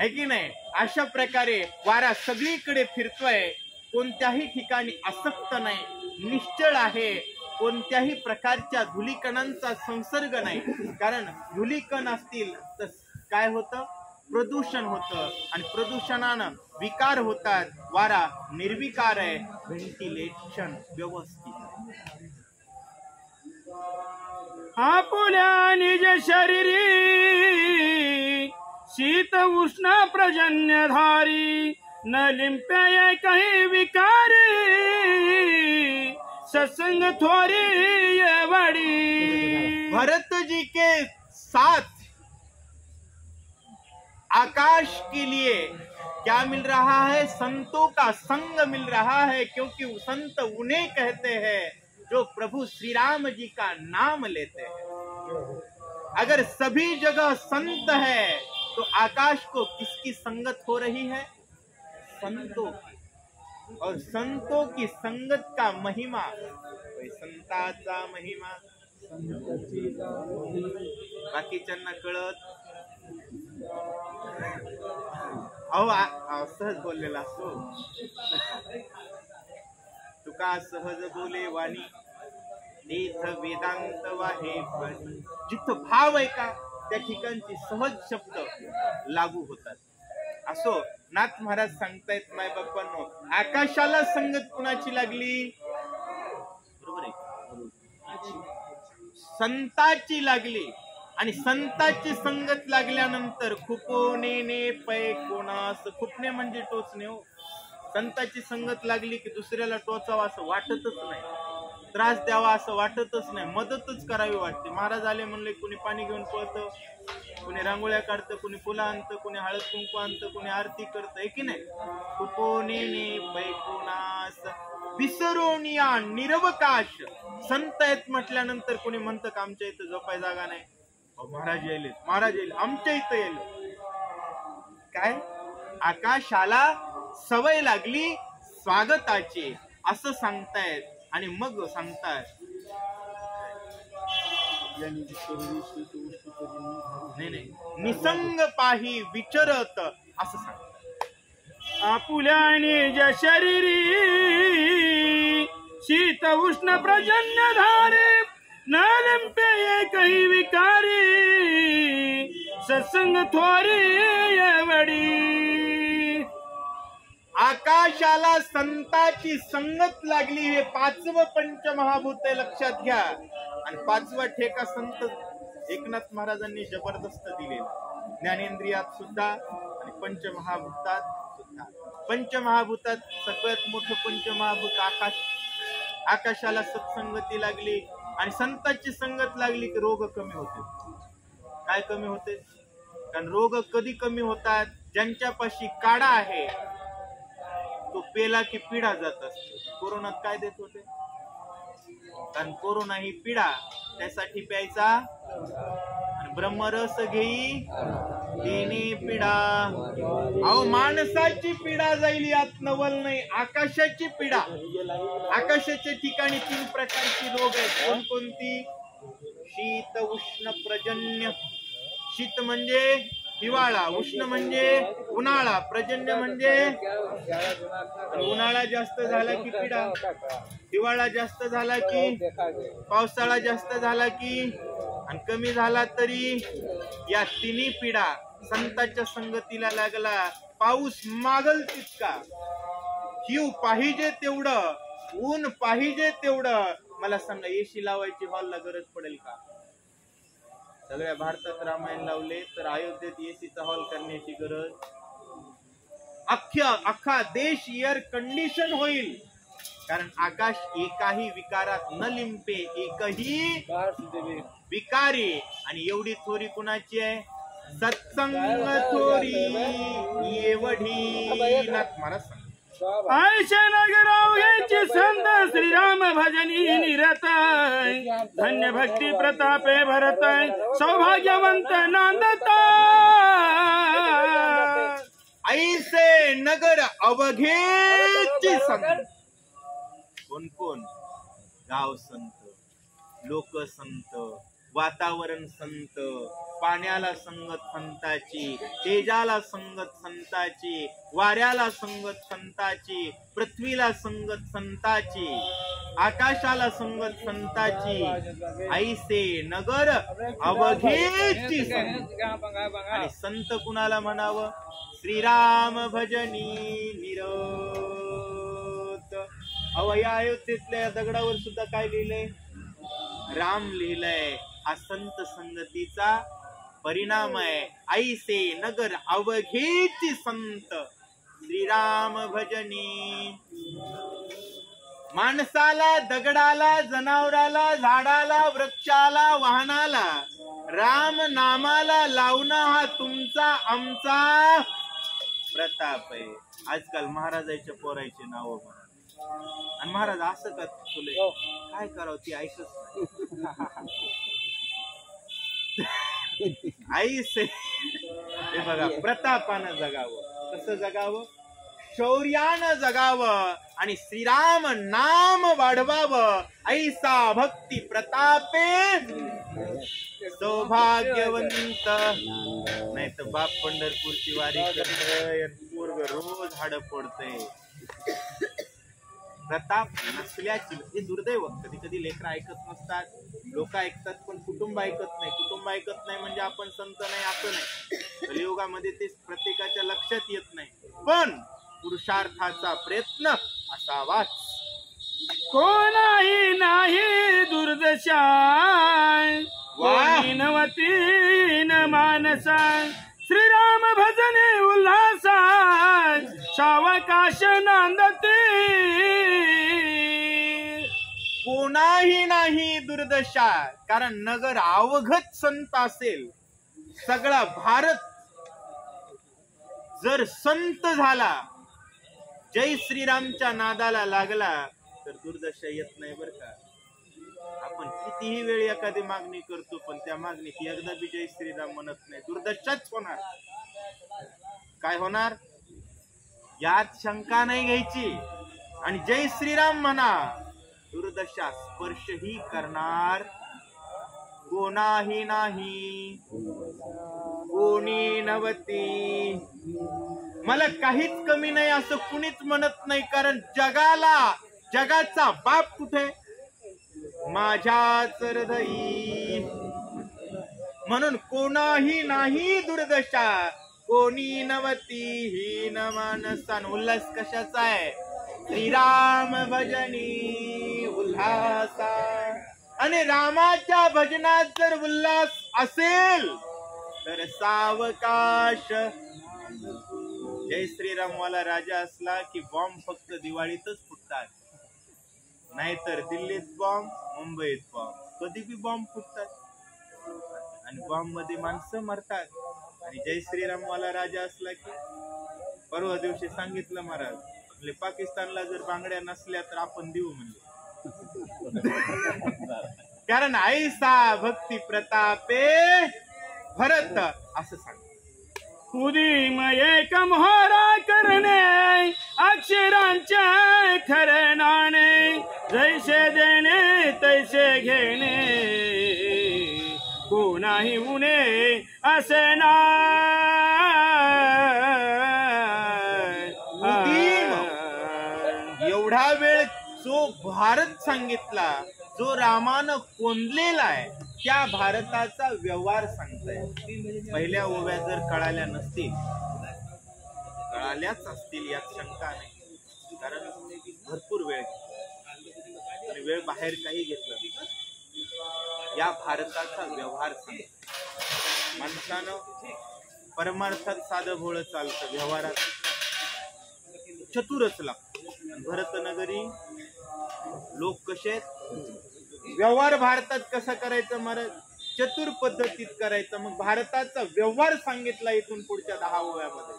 है की नाही? अशा प्रकारे वारा सगळीकडे फिरतोय, कोणत्याही ठिकाणी आसक्त नाही, निश्चळ आहे. कोणत्याही प्रकारच्या धुलीकणांचा संसर्ग नाही. कारण धुलीकण असतील तर काय होतं? प्रदूषण होतं, आणि प्रदूषणानं विकार होतात. वारा निर्विकार आहे, व्हेंटिलेशन व्यवस्थित. आपुल्या निज शरीरी शीत उष्ण प्रजन्यधारी, न लिंप्या काही विकारी, सत्संग थोरी वडी. भरत जी के साथ आकाश के लिए क्या मिल रहा है? संतों का संग मिल रहा है. क्योंकि संत उन्हें कहते हैं जो प्रभु श्री राम जी का नाम लेते हैं. अगर सभी जगह संत है तो आकाश को किसकी संगत हो रही है? संतों की. और संतों की संगत का महिमा, संताचा महिमा बाकीच्यांना कळत अहो सहज बोललेला असतो. तुका सहज बोले वाणी तेथ वेदांत वाहे पाणी. जिथं भाव आहे का त्या ठिकाणची सहज शब्द लागू होतात. असो नाथ महाराज सांगतायत माय बाप्पांनो, आकाशाला संगत कुणाची लागली? बरोबर आहे, संताची लागली. आणि संताची संगत लागल्यानंतर खुपोने पै कोणास. खुपणे म्हणजे टोचणे हो. संताची संगत लागली की दुसऱ्याला टोचावं असं वाटतच नाही, त्रास द्यावा असं वाटतच नाही, मदतच करावी वाटते. महाराज आले म्हणले कुणी पाणी घेऊन पळतं, कुणी रांगोळ्या काढतं, कुणी फुलं आणतं, कुणी हळद कुंकू आणतं, कुणी आरती करतं, आहे की नाही. खुपोने पैकुणास विसरोनिया निरवकाश. संत आहेत म्हटल्यानंतर कोणी म्हणतं का आमच्या इथं झोपाय जागा नाही, महाराज येईल, महाराज येईल, आमच्या इथं येईल. काय आकाशाला सवय लागली स्वागताची असं सांगतायत. आणि मग सांगतायत नाही निसंग पाही विचरत असं सांगतात. आपुल्याने ज शरीरी शीत उष्ण प्रजन्य धारे नालंपे एकही विकारी सत्संग थोरी एवढी. आकाशाला संताची संगत लागली. हे 5वं पंचमहाभूत आहे, लक्षात घ्या. आणि 5वा ठेका संत एकनाथ महाराजांनी जबरदस्त दिलेला. ज्ञानेंद्रियात सुद्धा आणि पंचमहाभूतात सुद्धा. पंचमहाभूतात सगळ्यात मोठं पंचमहाभूत आकाश. आकाशाला सत्संगती लागली आणि संताची संगत लागली की रोग कमी होते. काय कमी होते? कारण रोग कधी कमी होतात? ज्यांच्यापाशी काढा आहे तो पेला की पिढा जात असतो. कोरोनात काय देत होते? कारण कोरोना ही पिढा, त्यासाठी प्यायचा आणि ब्रह्मरस घेई देणे पिढा. अहो माणसाची पिढा जाईल यात नवल नाही. आकाशाची पिढा. आकाशाच्या ठिकाणी 3 प्रकारची रोग आहेत. कोणकोणती? शीत उष्ण प्रजन्य. शीत म्हणजे हिवाळा, उष्ण म्हणजे उन्हाळा, प्रजन्य म्हणजे उन्हाळा जास्त झाला की पिढा, हिवाळा जास्त झाला की, पावसाळा जास्त झाला की, आणि कमी झाला तरी. या 3 पिढा संताच्या संगतीला लागला. पाऊस मागल तितका, हिव पाहिजे तेवढं, ऊन पाहिजे तेवढं. मला सांगा एसी लावायची हॉलला गरज पडेल का? सगळ्या भारतात रामायण लावले तर अयोध्येत एसीचा हॉल करण्याची गरज. अख्खा देश एअर कंडिशन होईल. कारण आकाश एकाही विकारात न लिंपे, एकही विकारी. आणि एवढी थोरी कुणाची आहे? सत्संग थोरी एवढी. नाथ महाराज सांग आयशा नगराव घ्यायची संत श्रीराम भजनी निरत. धन्य भक्ती प्रतापे भरत सौभाग्यवंत नांदत. ऐसे नगर अवघेची संत. कोण कोण? गाव संत, लोक संत, वातावरण संत, पाण्याला संगत संताची, तेजाला संगत संताची, वाऱ्याला संगत संताची, पृथ्वीला संगत संताची, आकाशाला संगत संताची. ऐसे नगर अवघेची संत. आणि संत कुणाला म्हणावं? श्रीराम भजनी निरत. या अयोध्येतल्या दगडावर सुद्धा काय लिहिलंय? राम लिहिलंय. हा संत संगतीचा परिणाम आहे. ऐसे नगर अवघेची संत श्रीराम भजनी. माणसाला, दगडाला, जनावराला, झाडाला, वृक्षाला, वाहनाला राम नामाला लावणं हा तुमचा आमचा प्रताप आहे. आजकाल महाराजाच्या पोरायचे नाव म्हणा. आणि महाराज असं का तुले काय करावं ती ऐकत ऐसे. हे बघा, प्रतापानं जगावं. कसं जगावं? शौर्यानं जगावं आणि श्रीराम नाम वाढवावं, ऐसा भक्ती प्रतापे सौभाग्यवंत. नाही तर बाप पंढरपूरची वारी करतय, पोरग रोज हाड फोडतय. प्रताप नसल्याची हे दुर्दैव. कधी कधी लेकरं ऐकत नसतात, लोक ऐकतात पण कुटुंब ऐकत नाही. कुटुंब ऐकत नाही म्हणजे आपण संत नाही असं नाही. कलियुगामध्ये ते प्रत्येकाच्या लक्षात येत नाही. पण पुरुषार्थाचा प्रयत्न असावाच. कोणाही नाही दुर्दशा वाह! नवतीन मानसा, श्रीराम भजने उल्हासा, सावकाश नांदते. कोणाही नाही दुर्दशा, कारण नगर अवघत संत असेल. सगळा भारत जर संत झाला, जय श्रीरामच्या नादाला लागला, तर दुर्दशा येत नाही बर का. आपण कितीही वेळ एखादी मागणी करतो, पण त्या मागणीत एकदा बी जय श्रीराम म्हणत नाही, दुर्दशाच होणार. काय होणार यात शंका नाही घ्यायची. आणि जय श्रीराम म्हणा, दुर्दशा स्पर्शही करणार कोणाही नाही. कोणी नवती, मला काहीच कमी नाही असं कुणीच म्हणत नाही. कारण जगाचा बाप कुठे? माझ्याच हृदयी. म्हणून कोणाही नाही दुर्दशा, कोणी नवती हीन मानसान. उल्हास कशाचा आहे? श्रीराम भजनी उल्हासा. आणि रामाच्या भजनात जर उल्हास असेल तर सावकाश. जय श्रीराम वाला राजा असला की बॉम्ब फक्त दिवाळीतच फुटतात, नाहीतर दिल्लीत बॉम्ब, मुंबईत बॉम्ब, कधी बी बॉम्ब फुटतात आणि बॉम्ब मध्ये माणसं मरतात. आणि जय श्रीराम वाला राजा असला की परवा दिवशी सांगितलं महाराज, म्हणजे पाकिस्तानला जर बांगड्या नसल्या तर आपण देऊ म्हणजे. कारण ऐसा भक्ती प्रतापे भरत असं सांग. उदीम एक मोहरा करणे, अक्षरांच्या खरे नाणे, जैसे देणे तैसे घेणे, कोणाही उणे असे एवढा वेळ जो भारत सांगितला, जो रामानं कोंदलेला आहे, त्या भारताचा व्यवहार सांगताय. पहिल्या ओव्या जर कळाल्या नसतील, कळाल्याच असतील यात शंका नाही. कारण भरपूर वेळ घेतला आणि वेळ बाहेर काही घेतलं. या भारताचा व्यवहार सांगतो. माणसानं परमार्थात साधं भोळं चालतं, व्यवहारात चतुरच लागतो. भरतनगरी लोक कसे आहेत? व्यवहार भारतात कसा करायचा महाराज? चतुर पद्धतीत करायचा. मग भारताचा व्यवहार सांगितला इथून पुढच्या 10 ओव्यामध्ये.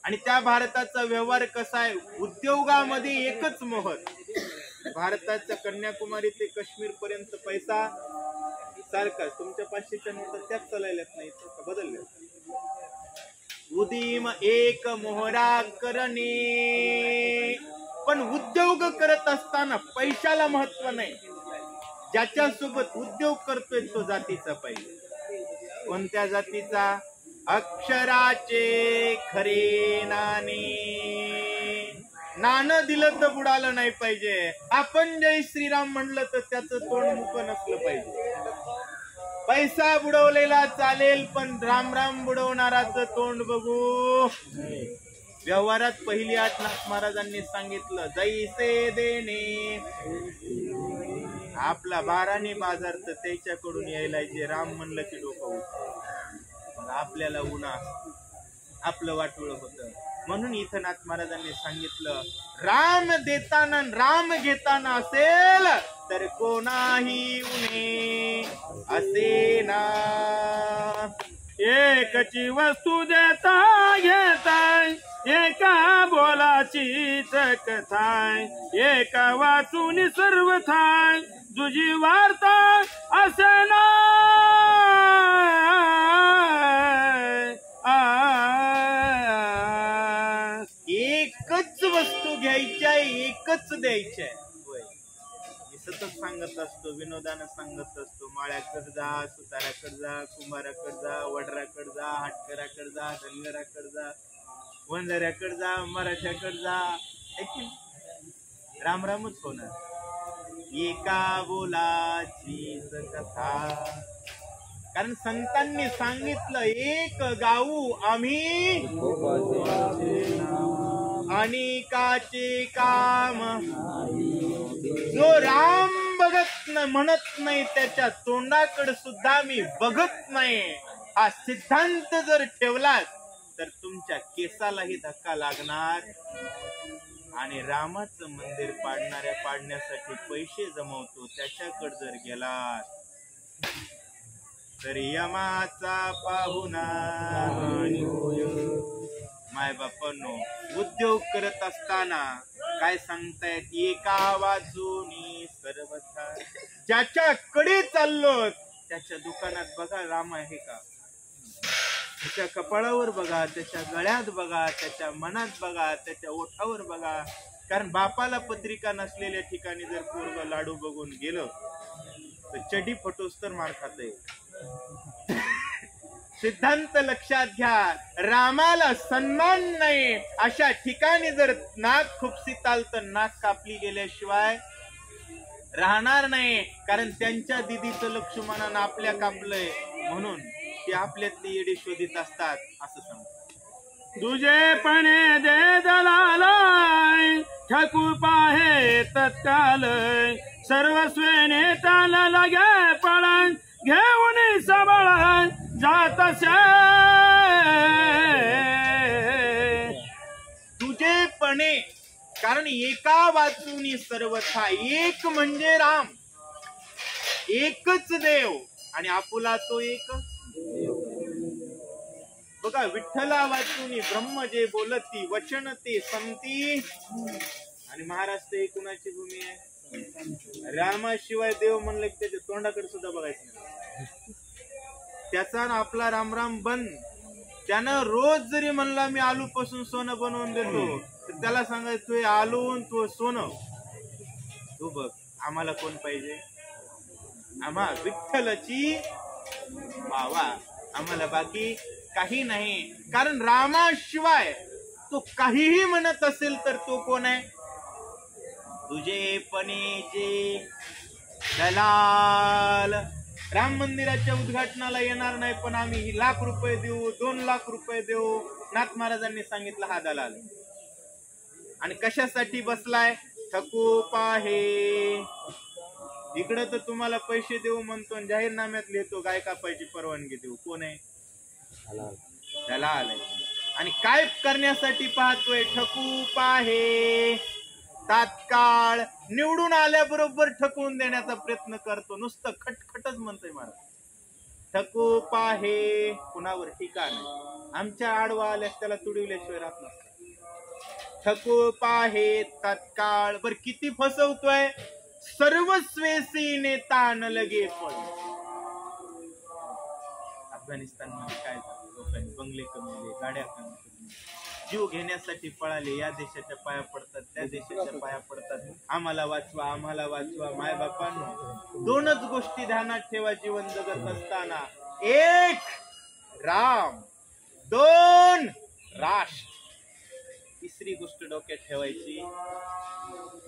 आणि त्या भारताचा व्यवहार कसा आहे? उद्योगामध्ये एकच मोहर. भारताच्या कन्याकुमारी ते काश्मीर पर्यंत पैसा सारखा. तुमच्या 500च्या नोटा त्याच चालल्यात नाही, बदलल्या. उदीम एक मोहरा करणे. पण उद्योग करत असताना पैशाला महत्व नाही. ज्याच्यासोबत उद्योग करतोय तो जातीचा पाहिजे. कोणत्या जातीचा? अक्षराचे खरे नाणे. नाणं दिलं तर बुडालं नाही पाहिजे. आपण जय श्रीराम म्हणलं तर त्याचं तोंड मुकं नसलं पाहिजे. पैसा बुडवलेला चालेल, पण राम राम बुडवणाराचं तोंड बघू. व्यवहारात पहिली आठ नाथ महाराजांनी सांगितलं, जैसे देणे. आपला बाराने बाजार तर त्याच्याकडून यायला जे राम म्हणलं की डोकं उठतं. आपल्याला उन्हा आपलं वाटोळ होतं. म्हणून इथं नाथ महाराजांनी सांगितलं, राम देताना राम घेताना असेल तर कोणाही उणे असे ना. एकची वस्तू देता घेताय, एका बोलाचीच कथाय, एका वाचून सर्व थाय, तुझी वार्ता असे ना. घ्यायच्या एकच द्यायच्या. होय, मी सतत सांगत असतो, विनोदानं सांगत असतो, माळ्याकडे जा, सुताराकडे जा, कुंभाराकडे जा, वडराकडे जा, हाटकराकडे जा, धनगराकडे जा, वंजाऱ्याकडे जा, मराठ्याकडे जा. ऐकून रामरामच होणार. एका बोलाचीच कथा. कारण संतांनी सांगितलं, एक गाऊ आम्ही अनेकाचे काम. जो राम बघत म्हणत नाही त्याच्या तोंडाकडे सुद्धा मी बघत नाही, हा सिद्धांत जर ठेवला तर तुमच्या केसालाही धक्का लागणार. आणि रामाचं मंदिर पाडण्यासाठी पैसे जमवतो त्याच्याकडे जर गेला तर यमाचा पाहुणा. माय बापांनो, उद्योग करत असताना काय सांगतायत, एका वाजूनी सर्वथा. ज्याच्याकडे चाललो त्याच्या दुकानात बघा राम आहे का, त्याच्या कपाळावर बघा, त्याच्या गळ्यात बघा, त्याच्या मनात बघा, त्याच्या ओठावर बघा. कारण बापाला पत्रिका नसलेल्या ठिकाणी जर पूर्व लाडू बघून गेलो तर चडी फटोस तर मार खाते. सिद्धांत लक्षात घ्या, रामाला सन्मान नाही अशा ठिकाणी जर नाक खुपसीत आल तर नाक कापली गेल्याशिवाय राहणार नाही. कारण त्यांच्या दिदीचं लक्ष्मणानं आपल्या कापलंय म्हणून ते आपल्यातली येडी शोधित असतात असं सांगतात. तुझे पणे दे दलालाय, ठाकू पाहे तत्काल, सर्वस्वेने ताल लागे पळण, घेऊन सबळ जातसे. तुझे पणे, कारण एका वाचूनी सर्वथा. एक म्हणजे राम, एकच देव आणि आपुला तो एक. बघा, विठ्ठला वाचूनी ब्रह्म जे बोलती, वचन ते संती. आणि महाराष्ट्र ही कुणाची भूमी आहे? रामाशिवाय देव म्हणलं की त्याच्या तोंडाकडे सुद्धा बघायचं नाही. त्याचा आपला रामराम बंद. त्यानं रोज जरी म्हणला मी आलू पासून सोनं बनवून देतो तर त्याला सांगायचं तू आलू तू सोनं. तू बघ, आम्हाला कोण पाहिजे? आम्हा विठ्ठलाची बावा, आम्हाला बाकी काही नाही. कारण रामाशिवाय तो काहीही म्हणत असेल तर तो कोण आहे? तुझे पणेचे दलाल. राम मंदिराच्या उद्घाटनाला येणार नाही पण आम्ही लाख रुपये देऊ, 2 लाख रुपये देऊ. नाथ महाराजांनी सांगितलं हा दलाल. आणि कशासाठी बसलाय? ठकू पाहे. इकडं तर तुम्हाला पैसे देऊ म्हणतो, जाहीरनाम्यात लिहितो गाय कापायची परवानगी देऊ. कोण आहे? दलाल आहे. आणि काय करण्यासाठी पाहतोय? ठकू पाहे. तात्काळ निवडून आल्याबरोबर ठकवून देण्याचा प्रयत्न करतो. नुसतं खटखटच म्हणतोय महाराज. ठकू पाहे, कुणावर ठिकाण आहे. आमच्या आडवा आल्यास त्याला तुडविल्याशिवाय राहत नसतं. ठकू पाहे तात्काळ. बर किती फसवतोय? सर्वस्वेसी नेता न लगे पण. अफगाणिस्तान मध्ये काय झालं? लोकांनी बंगले कमवले, गाड्या कमवले, जीव घेण्यासाठी पळाले. या देशाच्या पाया पडतात, त्या देशाच्या पाया पडतात. आम्हाला वाचवा, आम्हाला वाचवा. माय बापांनो, 2च गोष्टी ध्यानात ठेवा जीवन जगत असताना. 1 राम, 2 राष्ट्र. तिसरी गोष्ट डोक्यात ठेवायची.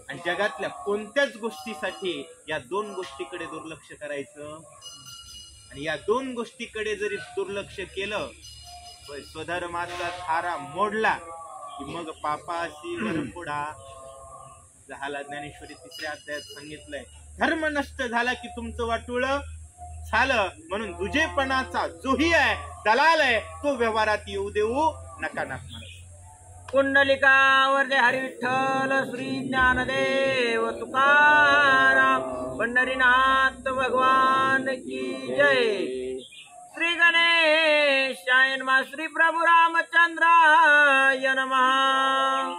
आणि जगातल्या कोणत्याच गोष्टीसाठी या 2 गोष्टीकडे दुर्लक्ष करायचं. आणि या 2 गोष्टीकडे जरी दुर्लक्ष केलं, स्वधर्माचा थारा मोडला की मग पापाशी वरपुडा झाला. ज्ञानेश्वरी 3ऱ्या अध्यायात सांगितलंय, धर्म नष्ट झाला की तुमचं वाटोळ झालं. म्हणून दुजेपणाचा जोही आहे, दलाल आहे, तो व्यवहारात येऊ देऊ नका. कुंडलिकावर हरी विठ्ठल श्री ज्ञानदेव तुकाराम पंढरीनाथ भगवान की जय. श्री गणेशाय नमः. श्री प्रभु रामचंद्राय नमः.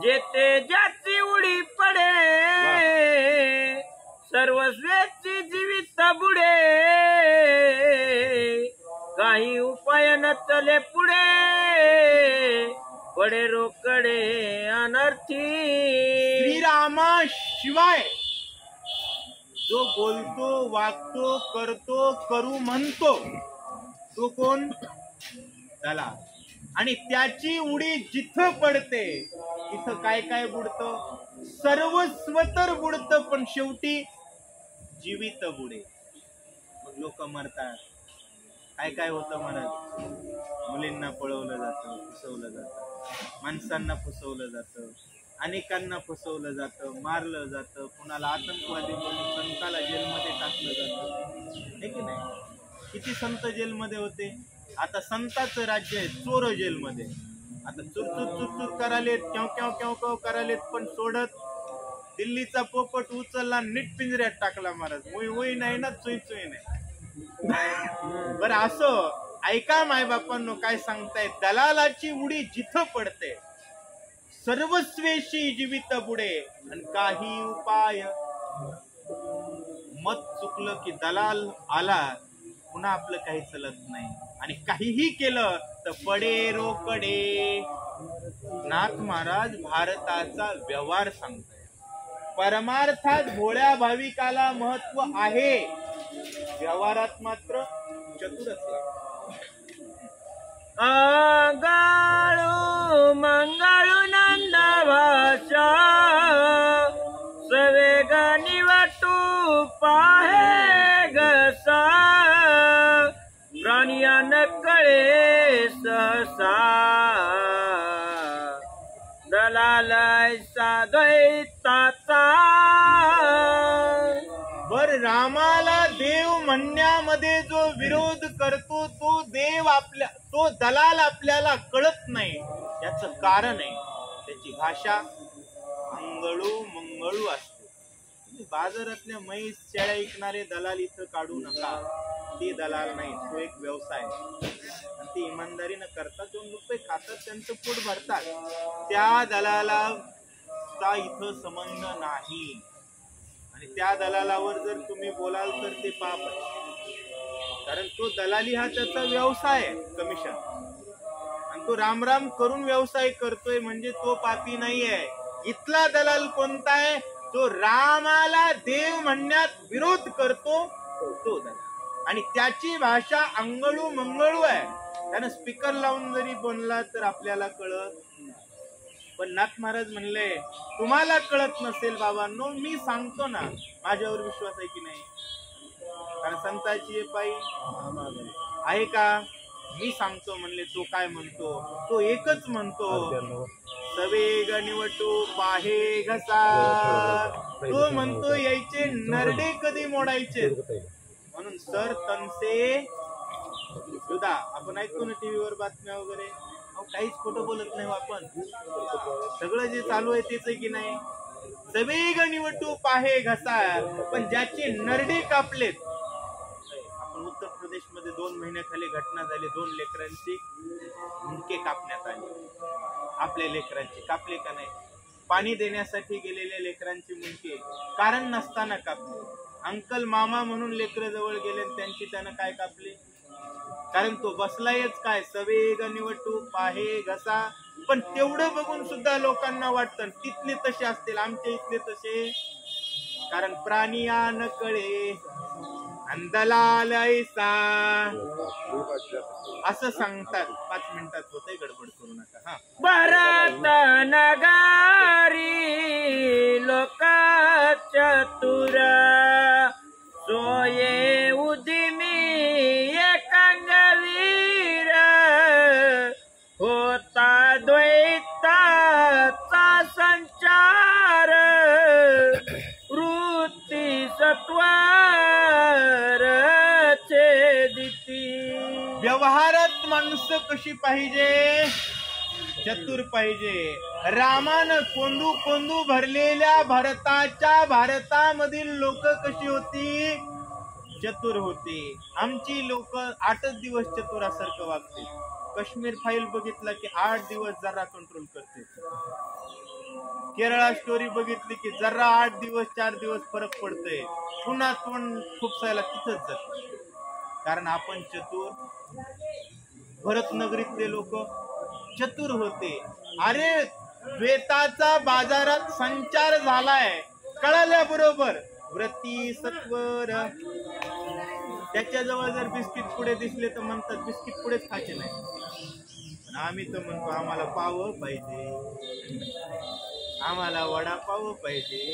जेते ज्याची उडी पडे, सर्वस्वेची जीवित बुडे, काही उपाय न चले पुढे, पडे रोकडे अनर्थी. श्रीरामाशिवाय जो बोलतो, वागतो, करतो, करू म्हणतो तो कोण? दलाल. आणि त्याची उडी जिथं पडते तिथं काय काय बुडतं? सर्वस्व तर बुडतं, पण शेवटी जीवित बुडे. मग लोक मरतात. काय काय होतं म्हणत? मुलींना पळवलं जातं, फसवलं जातं, माणसांना फसवलं जातं, अनेकांना फसवलं जातं, मारलं जातं, कुणाला आतंकवादी म्हणून संताला जेलमध्ये टाकलं जातं, हे की नाही? किती संत जेलमध्ये होते. आता संताचं राज्य आहे, चोर जेलमध्ये. आता चुर करालेत, केव करालेत, पण सोडत. दिल्लीचा पोपट उचलला, नीट पिंजऱ्यात टाकला महाराज. होई नाही ना, चुई नाही. बरं असं ऐका मायबापांनो काय सांगताय. दलालाची उडी जिथं पडते सर्वस्वेशी जीवित बुडे. आणि काही उपाय. मत चुकलं की दलाल आला, पुन्हा आपलं काही चलत नाही. आणि काहीही केलं तर पडे रोकडे. नाथ महाराज भारताचा व्यवहार सांगताय. परमार्थात भोळ्या भाविकाला महत्व आहे, व्यवहारात मात्र चतुरच लागतो. अंगाळू मंगाळू नंद भाषा सवेग निवटू पाहे घसा. प्राणिया नकळे सहसा दलाल ऐसा द्वैताचा. बर रामाला देव म्हणण्यामध्ये जो विरोध करतो तो देव तो दलाल आपल्याला कळत नाही. याचं कारण आहे त्याची भाषा मंगळू मंगळू असते. बाजारातल्या म्हैस शेळ्या विकणारे दलाल इथं काढू नका. ते दलाल नाही, तो एक व्यवसाय. आणि ते इमानदारीनं करतात, 2 रुपये खातात, त्यांचं पोट भरतात. त्या दलालाचा इथं संबंध नाही. आणि त्या दलालावर जर तुम्ही बोलाल तर ते पाप आहे. कारण तो दलाली हा त्याचा व्यवसाय आहे, कमिशन. आणि तो रामराम करून व्यवसाय करतोय म्हणजे तो पापी नाहीये. इथला दलाल कोणता आहे? तो रामाला देव म्हणण्यात विरोध करतो तो दलाल. आणि त्याची भाषा अंगळू मंगळू आहे. त्यानं स्पीकर लावून जरी बोलला तर आपल्याला कळत. पण नाथ महाराज म्हणले तुम्हाला कळत नसेल बाबांनो, मी सांगतो ना. माझ्यावर विश्वास आहे की नाही? कारण संताची पायी आहे का? मी सांगतो म्हणले. तो काय म्हणतो? तो एकच म्हणतो, सवेग निवटू पाहे घसा. तो म्हणतो यायचे नरडे कधी मोडायचे. म्हणून सर तनसे युधा. आपण ऐकतो ना टीव्हीवर बातम्या वगैरे, काहीच खोटं बोलत नाही आपण. सगळं जे चालू आहे तेच आहे की नाही? सवेग निवटू पाहे घसा. पण ज्याचे नरडे कापलेत. आपण उत्तर प्रदेशमध्ये 2 महिन्याखाली घटना झाली. 2 लेकरांची मुंडके कापण्यात आले. आपल्या लेकरांची कापले का नाही? पाणी देण्यासाठी गेलेल्या लेकरांची मुंडके कारण नसताना कापले. अंकल मामा म्हणून लेकर जवळ गेले, त्यांची त्यानं काय कापले? कारण तो बसलायच काय, सवेग निवटू पाहे घसा. पण तेवढं बघून सुद्धा लोकांना वाटतं तिथले तसे असतील, आमच्या इथले तसे. कारण प्राणिया न कळे दलाल ऐसा असं सांगतात. 5 मिनिटात होतंय, गडबड करू नका. हा. भरत नगारी लोक चतुर सोये उदिमी एकांगवीर होता द्वैताचा संचार वृत्ती सत्वार छेदिती. व्यवहारात माणसं कशी पाहिजे? चतुर पाहिजे. रामानं कोंदू कोंदू भरलेल्या भारतामधील लोक कशी होती? चतुर होती. आमची लोक 8च दिवस चतुरासारखं वागते. काश्मीर फाईल बघितला की 8 दिवस जरा कंट्रोल करते. केरळा स्टोरी बघितली की जरा 8 दिवस 4 दिवस फरक पडतोय. पुन्हा तोंड खुपसायला तिथंच जात. कारण आपण चतुर. भरत नगरीतले लोक चतुर होते. अरे द्वैताचा बाजारात संचार झालाय कळाल्याबरोबर व्रती सत्वर. त्याच्याजवळ जर बिस्किट पुढे दिसले तर म्हणतात बिस्किट पुढेच खायचे नाही. पण आम्ही तर म्हणतो आम्हाला पाव पाहिजे, आम्हाला वडापाव पाहिजे,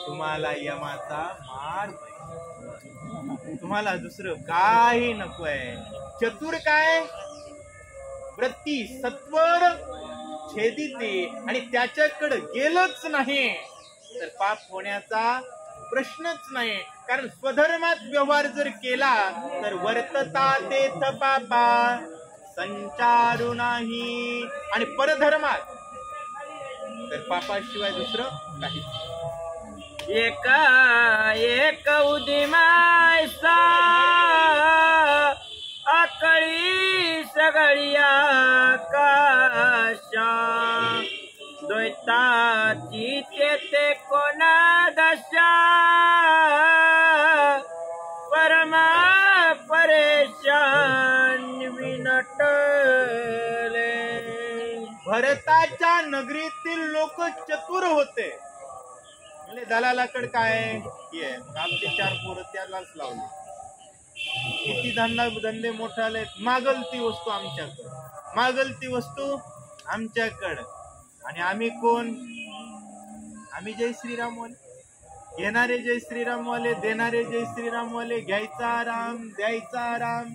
तुम्हाला यमाचा मार पाहिजे, तुम्हाला दुसरं काही नको आहे. चतुर काय वृत्ती सत्वर छेदिते आणि त्याच्याकडे गेलंच नाही तर पाप होण्याचा प्रश्नच नाही. कारण स्वधर्मात व्यवहार जर केला तर वर्तता तेथ पापा संचारू नाही, आणि परधर्मात तर पापाशिवाय दुसरं काहीच. एक उदिमायसा आकळी सगळी आकाशा द्वैताची तेथे कोणा दशा परमा परेशान विनटले. भरताच्या नगरीतील लोक चतुर होते. म्हणजे दलालाकडे काय आहे, मग आमचे 4 पोरं त्यालाच लावले. किती धंदे मोठाले, मागल ती वस्तू आमच्याकडे, मागल ती वस्तू आमच्याकडे. आणि आम्ही कोण? आम्ही जय श्रीराम वाले, घेणारे जय श्रीराम वाले, देणारे जय श्रीराम वाले. घ्यायचा राम द्यायचा राम.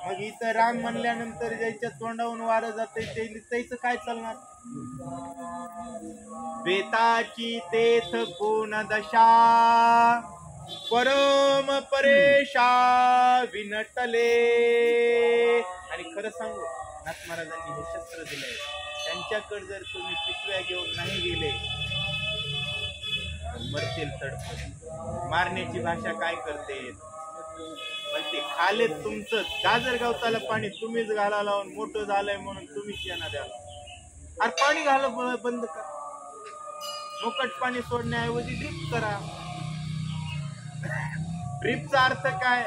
मग इथं राम म्हणल्यानंतर ज्याच्या तोंडावून वारं जाते त्याचं काय चालणार? बेताची तेथ कोण दशा परम परेशा विनटले. आणि खरं सांगू, नाथ महाराजांनी हे शस्त्र दिलंय, त्यांच्याकडे जर तुम्ही पिशव्या घेऊन नाही गेले मरतील तडफड. मारण्याची भाषा काय करते, पण ते खाले तुमचं गाजर गावताला पाणी तुम्हीच घाला लावून मोठं झालंय म्हणून तुम्हीच येणार द्याल. अरे पाणी घाला बंद करा, मोकट पाणी सोडण्याऐवजी ड्रिप करा. ड्रिपचा अर्थ काय?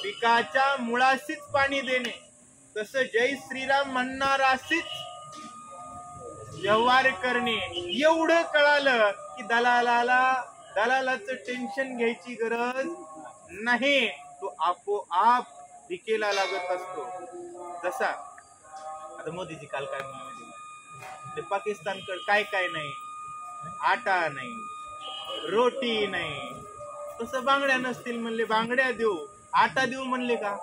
पिकाच्या मुळाशीच पाणी देणे. तसं जय श्रीराम म्हणणाराशीच व्यवहार करणे. एवढं कळालं की दलालाचं टेन्शन घ्यायची गरज नाही, तो आपोआप दिकेला लागत असतो. जसा आता मोदीजी काल काय म्हणले, पाकिस्तानकडे काय काय नाही, आटा नाही, रोटी नाही. तसं बांगड्या नसतील म्हणले, बांगड्या देऊ, आटा देऊ म्हणले का?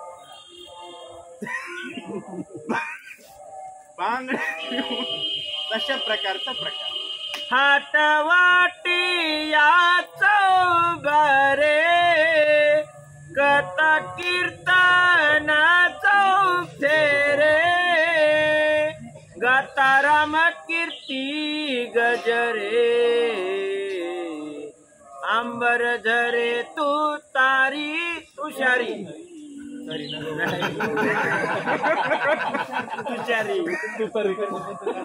बांगड्या देऊ, तशा प्रकारचा प्रकार. हाट वाटी चौबारे कथा कीर्तना चौथेरे गाता राम कीर्ती गजरे अंबर झरे तू तारी तुषारी तुषारी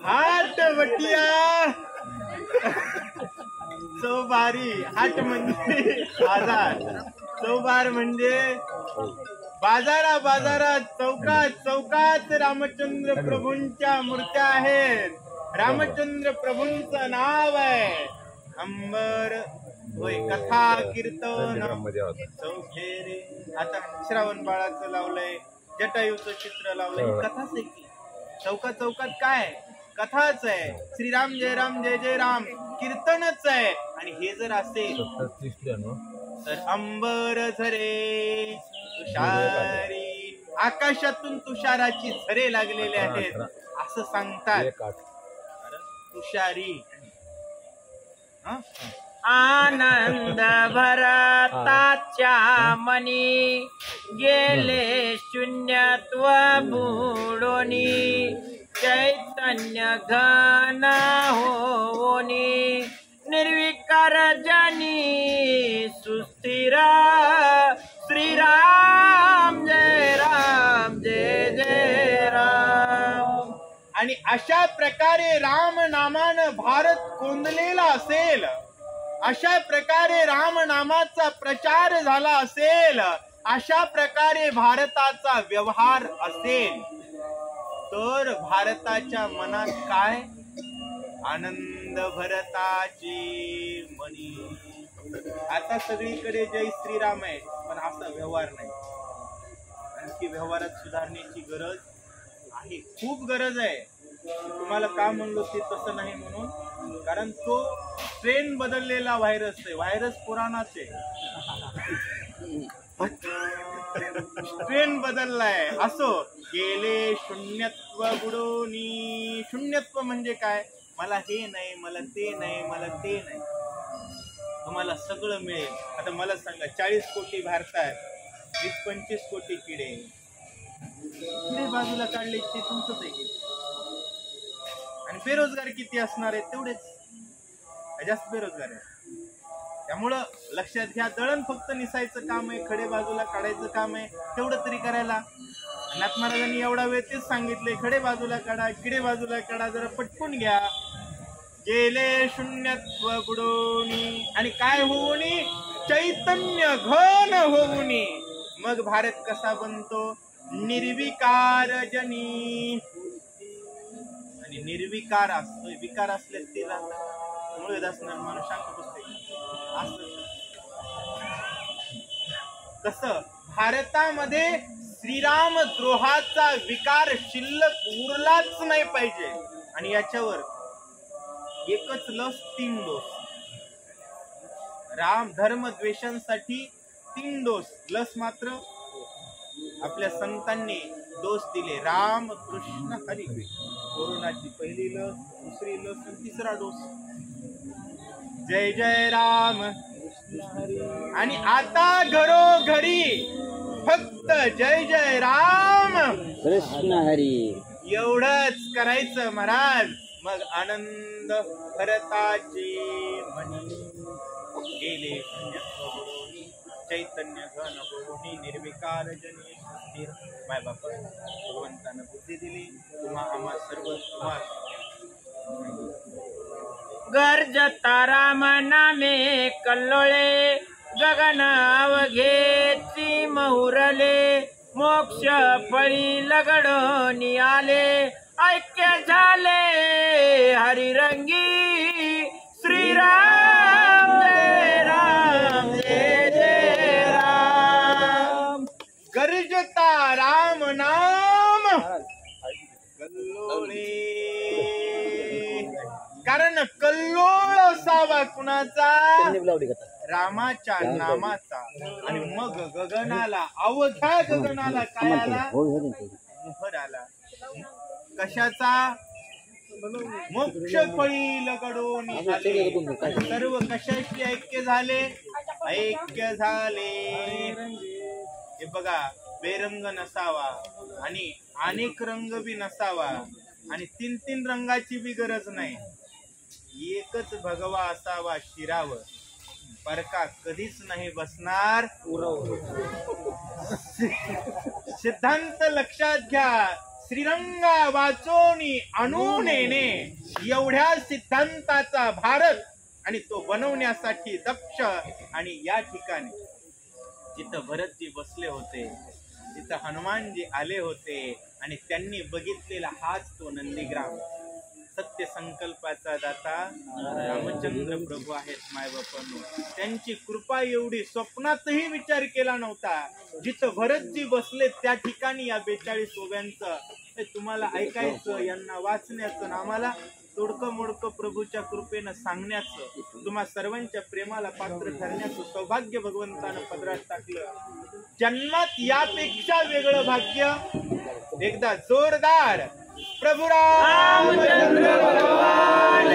हाट वटिया चौबारी. हाट म्हणजे बाजार, चौबार म्हणजे बाजारात चौकात रामचंद्र प्रभूंच्या मूर्त्या आहेत. रामचंद्र प्रभूंचं नाव आहे अंबर. होय, कथा कीर्तन चौफेरे. आता श्रावण बाळाचं लावलंय, जटायूचं चित्र लावलंय, कथाच आहे की. चौकात काय कथाच आहे. श्रीराम जय राम जय जय राम कीर्तनच आहे. आणि हे जर असेल तर अंबर झरे तुषारी, आकाशातून तुषाराची झरे लागलेले आहेत असं सांगतात. तुषारी आनंद भरताच्या मनी गेले शून्यत्व बुडोनी चैतन्य घन होनी निर्विकार जनी सुस्थिरा श्रीराम जय राम जय जय राम. आणि अशा प्रकारे राम नामानं भारत कोंदलेला असेल, अशा प्रकारे राम नामाचा प्रचार झाला असेल, अशा प्रकारे भारताचा व्यवहार असेल तर भारताच्या मनात काय? आनंद भरताची मनी. आता सगळीकडे जय श्रीराम आहे, पण असा व्यवहार नाही. आणखी व्यवहारात सुधारण्याची गरज आहे, खूप गरज आहे. तुम्हाला का म्हणलो ते तसं नाही म्हणून, कारण तो ट्रेन बदललेला व्हायरस आहे. व्हायरस पुराणाच आहे, ट्रेन बदललाय. असो, गेले शून्यत्व बुडोनी. शून्यत्व म्हणजे काय? मला हे नाही, मला ते नाही, मला ते नाही. तुम्हाला सगळं मिळेल. आता मला सांगा, 40 कोटी भारतात, 20-25 कोटी किडे. किडे बाजूला काढले ते तुमचंच आहे. आणि बेरोजगार किती असणार आहे? तेवढेच, जास्त बेरोजगार आहे. त्यामुळं लक्षात घ्या, दळण फक्त निसायचं काम आहे, खडे बाजूला काढायचं काम आहे. तेवढं तरी करायला. नाथ महाराजांनी एवढा वेळ तेच सांगितले, खडे बाजूला काढा, किडे बाजूला काढा. जरा पटकून घ्या. गेले शून्यत्व बुडोनी. आणि काय होऊनी? चैतन्य घन होऊनी. मग भारत कसा बनतो? निर्विकार जनी. आणि निर्विकार असतो, विकार असले ते राहतात. मुळे असणार माणूस शांत बसते. तसं भारतामध्ये श्रीराम द्रोहाचा विकार शिल्लक उरलाच नाही पाहिजे. आणि याच्यावर एकच लस, 3 डोस. राम धर्म द्वेषांसाठी 3 डोस लस मात्र आपल्या संतांनी डोस दिले. राम कृष्ण हरी. कोरोनाची पहिली लस, दुसरी लस आणि 3रा डोस. जय जय राम. आणि आता घरोघरी फक्त जय जय राम कृष्ण हरी एवढंच करायचं महाराज. मग आनंद भरताची मनी. गेले चैतन्य घन होऊनी. निर्विकार जनी स्थिर. माय बापा, भगवंतानं बुद्धी दिली. तुम्हा आम्हा सर्व तुम्हा गर्जता राम नामे कल्लोळे. गगन अवघेची महुरले. मोक्ष फळी लगडून आले. ऐक्य झाले हरिरंगी. श्रीराम जय राम जय जय राम. गर्जता राम नाम कल्लोळे. कारण कल्लोळ असावा कुणाचा? रामाच्या नामाचा. आणि मग गगनाला, अवघ्या गगनाला काय आला? मोहर आला. कशाचा? मोक्ष फळी लगडून आले. सर्व कशाशी ऐक्य झाले? ऐक्य झाले. हे बघा, बेरंग नसावा आणि अनेक रंग बी नसावा आणि 3-3 रंगाची बी गरज नाही. एकच भगवा असावा शिरावर. परका कधीच नाही बसणार. सिद्धांत लक्षात घ्या. श्रीरंगा वाचोनी आणून येणे. एवढ्या सिद्धांताचा भारत आणि तो बनवण्यासाठी दक्ष. आणि या ठिकाणी जिथं भरतजी बसले होते, तिथं हनुमानजी आले होते आणि त्यांनी बघितलेला हाच तो नंदीग्राम. सत्य संकल्पाचा दाता रामचंद्र प्रभू आहेत. मायबापांनो, त्यांची कृपा एवढी स्वप्नातही विचार केला नव्हता. जिथं भरतजी बसले त्या ठिकाणी या 42 ओव्यांचं तुम्हाला ऐकायचं, यांना वाचण्याचं, आम्हाला तोडकं मोडकं प्रभूच्या कृपेनं सांगण्याचं, तुम्हा सर्वांच्या प्रेमाला पात्र ठरण्याचं सौभाग्य भगवंतानं पदरात टाकलं. जन्मात यापेक्षा वेगळं भाग्य. एकदा जोरदार प्रभू रामचंद्र भगवान